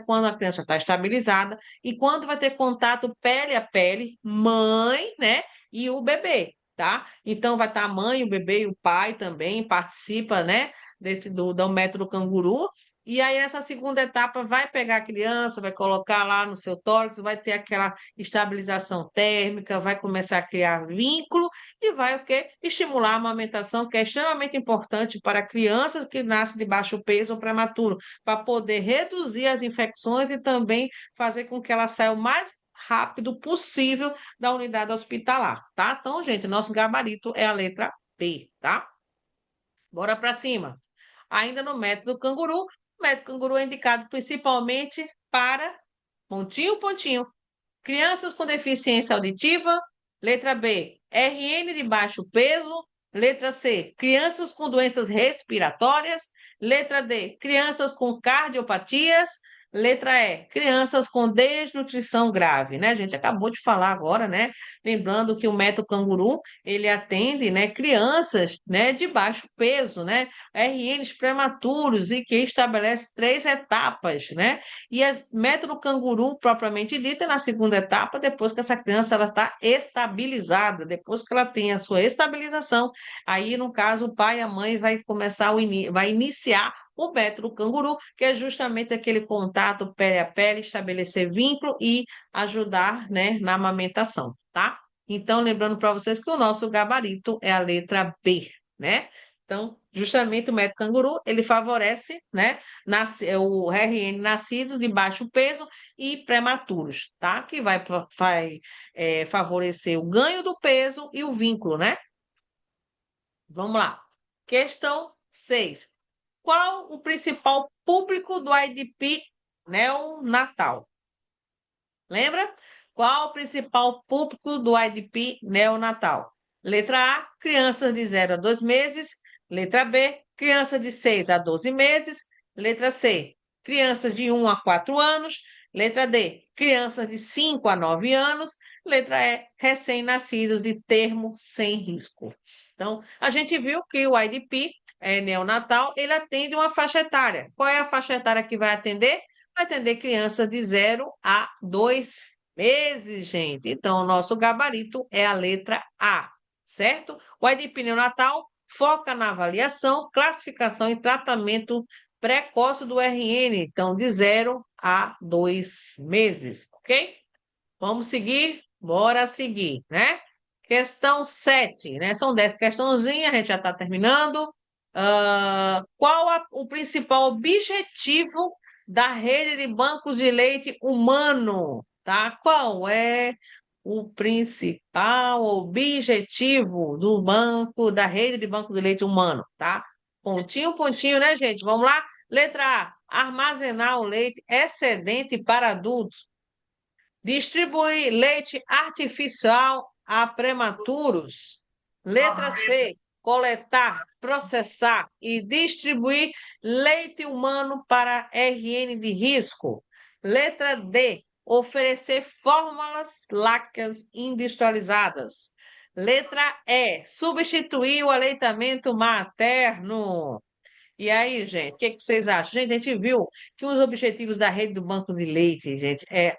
Speaker 1: quando a criança está estabilizada e quando vai ter contato pele a pele, mãe, né, e o bebê, tá? Então vai estar a mãe, o bebê e o pai também participa, né, do método canguru. E aí, nessa segunda etapa, vai pegar a criança, vai colocar lá no seu tórax, vai ter aquela estabilização térmica, vai começar a criar vínculo e vai o quê? Estimular a amamentação, que é extremamente importante para crianças que nascem de baixo peso ou prematuro, para poder reduzir as infecções e também fazer com que ela saia o mais rápido possível da unidade hospitalar, tá? Então, gente, nosso gabarito é a letra B, tá? Bora para cima. Ainda no método canguru, o método canguru é indicado principalmente para pontinho, pontinho. Crianças com deficiência auditiva. Letra B, RN de baixo peso. Letra C, crianças com doenças respiratórias. Letra D, crianças com cardiopatias. Letra E, crianças com desnutrição grave, né? A gente acabou de falar agora, né? Lembrando que o método canguru, ele atende, né, crianças, né, de baixo peso, né? RNs prematuros e que estabelece 3 etapas, né? E o método canguru, propriamente dito, é na segunda etapa, depois que essa criança ela está estabilizada, depois que ela tem a sua estabilização, aí, no caso, o pai e a mãe vai iniciar o método canguru, que é justamente aquele contato pele a pele, estabelecer vínculo e ajudar, né, na amamentação, tá? Então, lembrando para vocês que o nosso gabarito é a letra B, né? Então, justamente o método canguru, ele favorece, né, o RN nascidos de baixo peso e prematuros, tá? Que vai favorecer o ganho do peso e o vínculo, né? Vamos lá. Questão 6. Qual o principal público do IDP neonatal? Lembra? Qual o principal público do IDP neonatal? Letra A, crianças de 0 a 2 meses. Letra B, crianças de 6 a 12 meses. Letra C, crianças de 1 a 4 anos. Letra D, crianças de 5 a 9 anos. Letra E, recém-nascidos de termo sem risco. Então, a gente viu que o IDP neonatal, ele atende uma faixa etária. Qual é a faixa etária que vai atender? Vai atender criança de 0 a 2 meses, gente. Então, o nosso gabarito é a letra A, certo? O IDP neonatal foca na avaliação, classificação e tratamento precoce do RN, então, de 0 a 2 meses, ok? Vamos seguir? Bora seguir, né? Questão 7, né? São 10 questãozinhas, a gente já está terminando. Qual o principal objetivo da rede de bancos de leite humano? Tá? Qual é o principal objetivo do banco, da rede de banco de leite humano? Tá? Pontinho, pontinho, né, gente? Vamos lá? Letra A, armazenar o leite excedente para adultos. Distribuir leite artificial a prematuros. Letra C, coletar, processar e distribuir leite humano para RN de risco. Letra D, oferecer fórmulas lácteas industrializadas. Letra E, substituir o aleitamento materno. E aí, gente, o que que vocês acham? Gente, a gente viu que um dos objetivos da rede do Banco de Leite, gente, é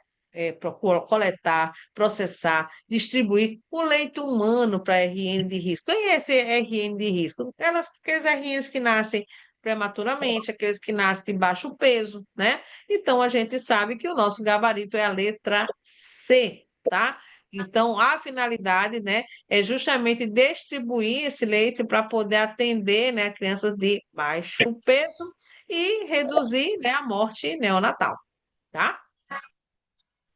Speaker 1: coletar, processar, distribuir o leite humano para RN de risco. Quem é esse RN de risco? Aqueles RNs que nascem prematuramente, aqueles que nascem de baixo peso, né? Então, a gente sabe que o nosso gabarito é a letra C, tá? Então, a finalidade, né, é justamente distribuir esse leite para poder atender, né, crianças de baixo peso e reduzir, né, a morte neonatal, tá?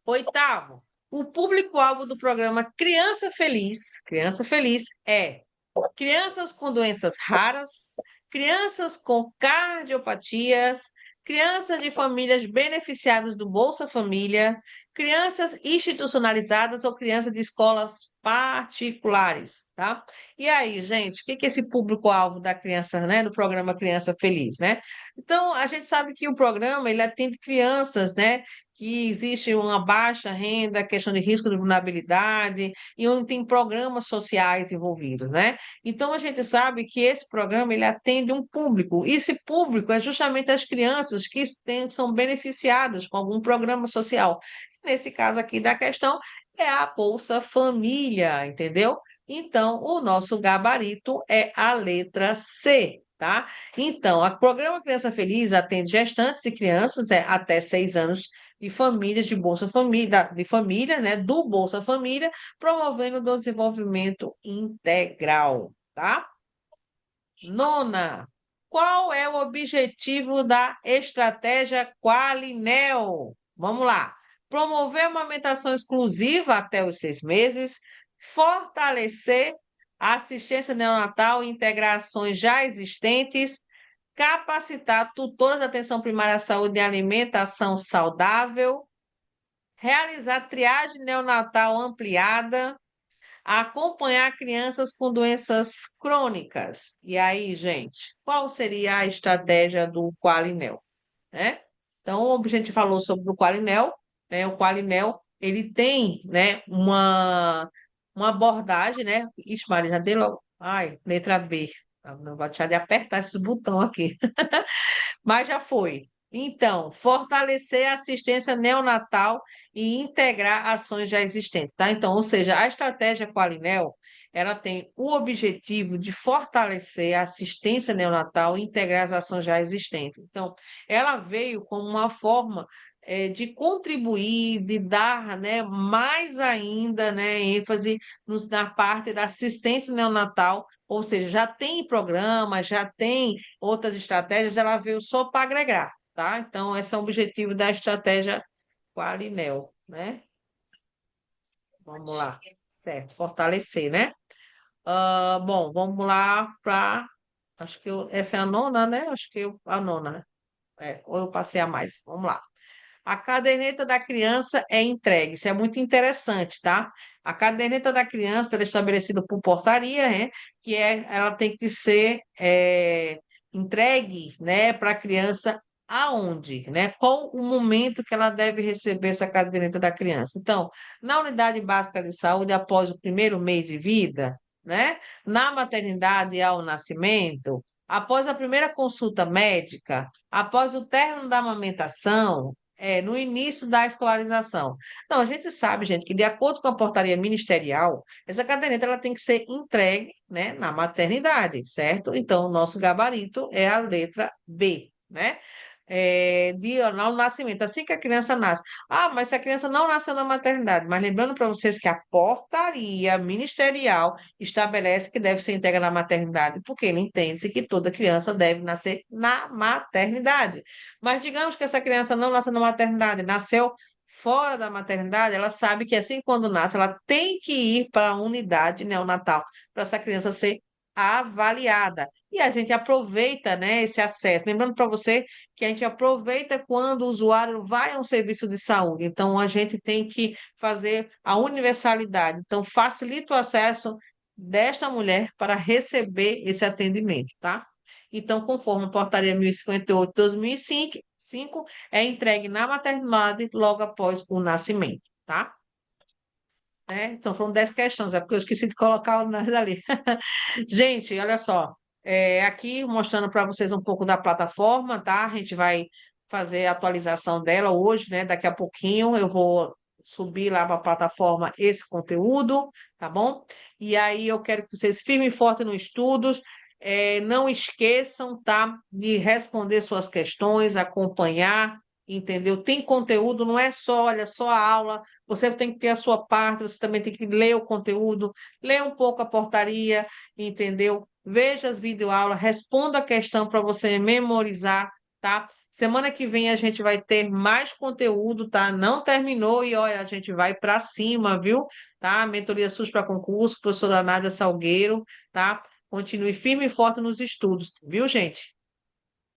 Speaker 1: Oitavo, o público-alvo do programa Criança Feliz é crianças com doenças raras, crianças com cardiopatias, crianças de famílias beneficiadas do Bolsa Família, crianças institucionalizadas ou crianças de escolas particulares, tá? E aí, gente, o que que é esse público-alvo da criança, né, do programa Criança Feliz, né? Então, a gente sabe que o programa, ele atende crianças, né, que existe uma baixa renda, questão de risco de vulnerabilidade, e onde tem programas sociais envolvidos, né? Então, a gente sabe que esse programa ele atende um público, e esse público é justamente as crianças que são beneficiadas com algum programa social. Nesse caso aqui da questão, é a Bolsa Família, entendeu? Então, o nosso gabarito é a letra C, tá? Então, o programa Criança Feliz atende gestantes e crianças até 6 anos de famílias de Bolsa Família, de família, né, do Bolsa Família, promovendo o desenvolvimento integral, tá? Nona, qual é o objetivo da estratégia Qualinel? Vamos lá. Promover a amamentação exclusiva até os 6 meses, fortalecer a assistência neonatal e integrar ações já existentes, capacitar tutores da atenção primária à saúde e alimentação saudável, realizar triagem neonatal ampliada, acompanhar crianças com doenças crônicas. E aí, gente, qual seria a estratégia do Qualinel, né? Então, a gente falou sobre o Qualinel, né? O Qualinel, ele tem, né, uma abordagem, né? Ixi, Maria, já dei logo. Ai, letra B. Não vou deixar de apertar esse botão aqui. Mas já foi. Então, fortalecer a assistência neonatal e integrar ações já existentes, tá? Então, ou seja, a estratégia Qualinel, ela tem o objetivo de fortalecer a assistência neonatal e integrar as ações já existentes. Então, ela veio como uma forma de contribuir, de dar, né, mais ainda, né, ênfase na parte da assistência neonatal, ou seja, já tem programa, já tem outras estratégias, ela veio só para agregar, tá? Então, esse é o objetivo da estratégia Qualinel, né? Vamos lá, certo, fortalecer, né? Bom, vamos lá para Acho que essa é a nona, né? Acho que a nona, né? Ou eu passei a mais. Vamos lá. A caderneta da criança é entregue. Isso é muito interessante, tá? A caderneta da criança ela é estabelecida por portaria, né? Ela tem que ser entregue, né, para a criança aonde, né? Qual o momento que ela deve receber essa caderneta da criança? Então, na unidade básica de saúde, após o primeiro mês de vida, né? Na maternidade ao nascimento, após a primeira consulta médica, após o término da amamentação, no início da escolarização. Então, a gente sabe, gente, que de acordo com a portaria ministerial, essa caderneta ela tem que ser entregue, né, na maternidade, certo? Então, o nosso gabarito é a letra B, né? No nascimento, assim que a criança nasce. Ah, mas se a criança não nasceu na maternidade, mas lembrando para vocês que a portaria ministerial estabelece que deve ser entregue na maternidade, porque ele entende-se que toda criança deve nascer na maternidade. Mas digamos que essa criança não nasceu na maternidade, nasceu fora da maternidade, ela sabe que assim quando nasce, ela tem que ir para a unidade neonatal para essa criança ser avaliada. E a gente aproveita, né, esse acesso. Lembrando para você que a gente aproveita quando o usuário vai a um serviço de saúde. Então, a gente tem que fazer a universalidade. Então, facilita o acesso desta mulher para receber esse atendimento, tá? Então, conforme a portaria 1058 de 2005, é entregue na maternidade logo após o nascimento, tá? Então, foram 10 questões, é porque eu esqueci de colocar o nome ali. Gente, olha só, aqui mostrando para vocês um pouco da plataforma, tá? A gente vai fazer a atualização dela hoje, né? Daqui a pouquinho eu vou subir lá para a plataforma esse conteúdo, tá bom? E aí eu quero que vocês firmem forte nos estudos, não esqueçam, tá? De responder suas questões, acompanhar, entendeu? Tem conteúdo, não é só, olha, só a aula, você tem que ter a sua parte, você também tem que ler o conteúdo, ler um pouco a portaria, entendeu? Veja as videoaulas, responda a questão para você memorizar, tá? Semana que vem a gente vai ter mais conteúdo, tá? Não terminou e olha, a gente vai para cima, viu? Tá? Mentoria SUS para concurso, professora Nádia Salgueiro, tá? Continue firme e forte nos estudos, viu, gente?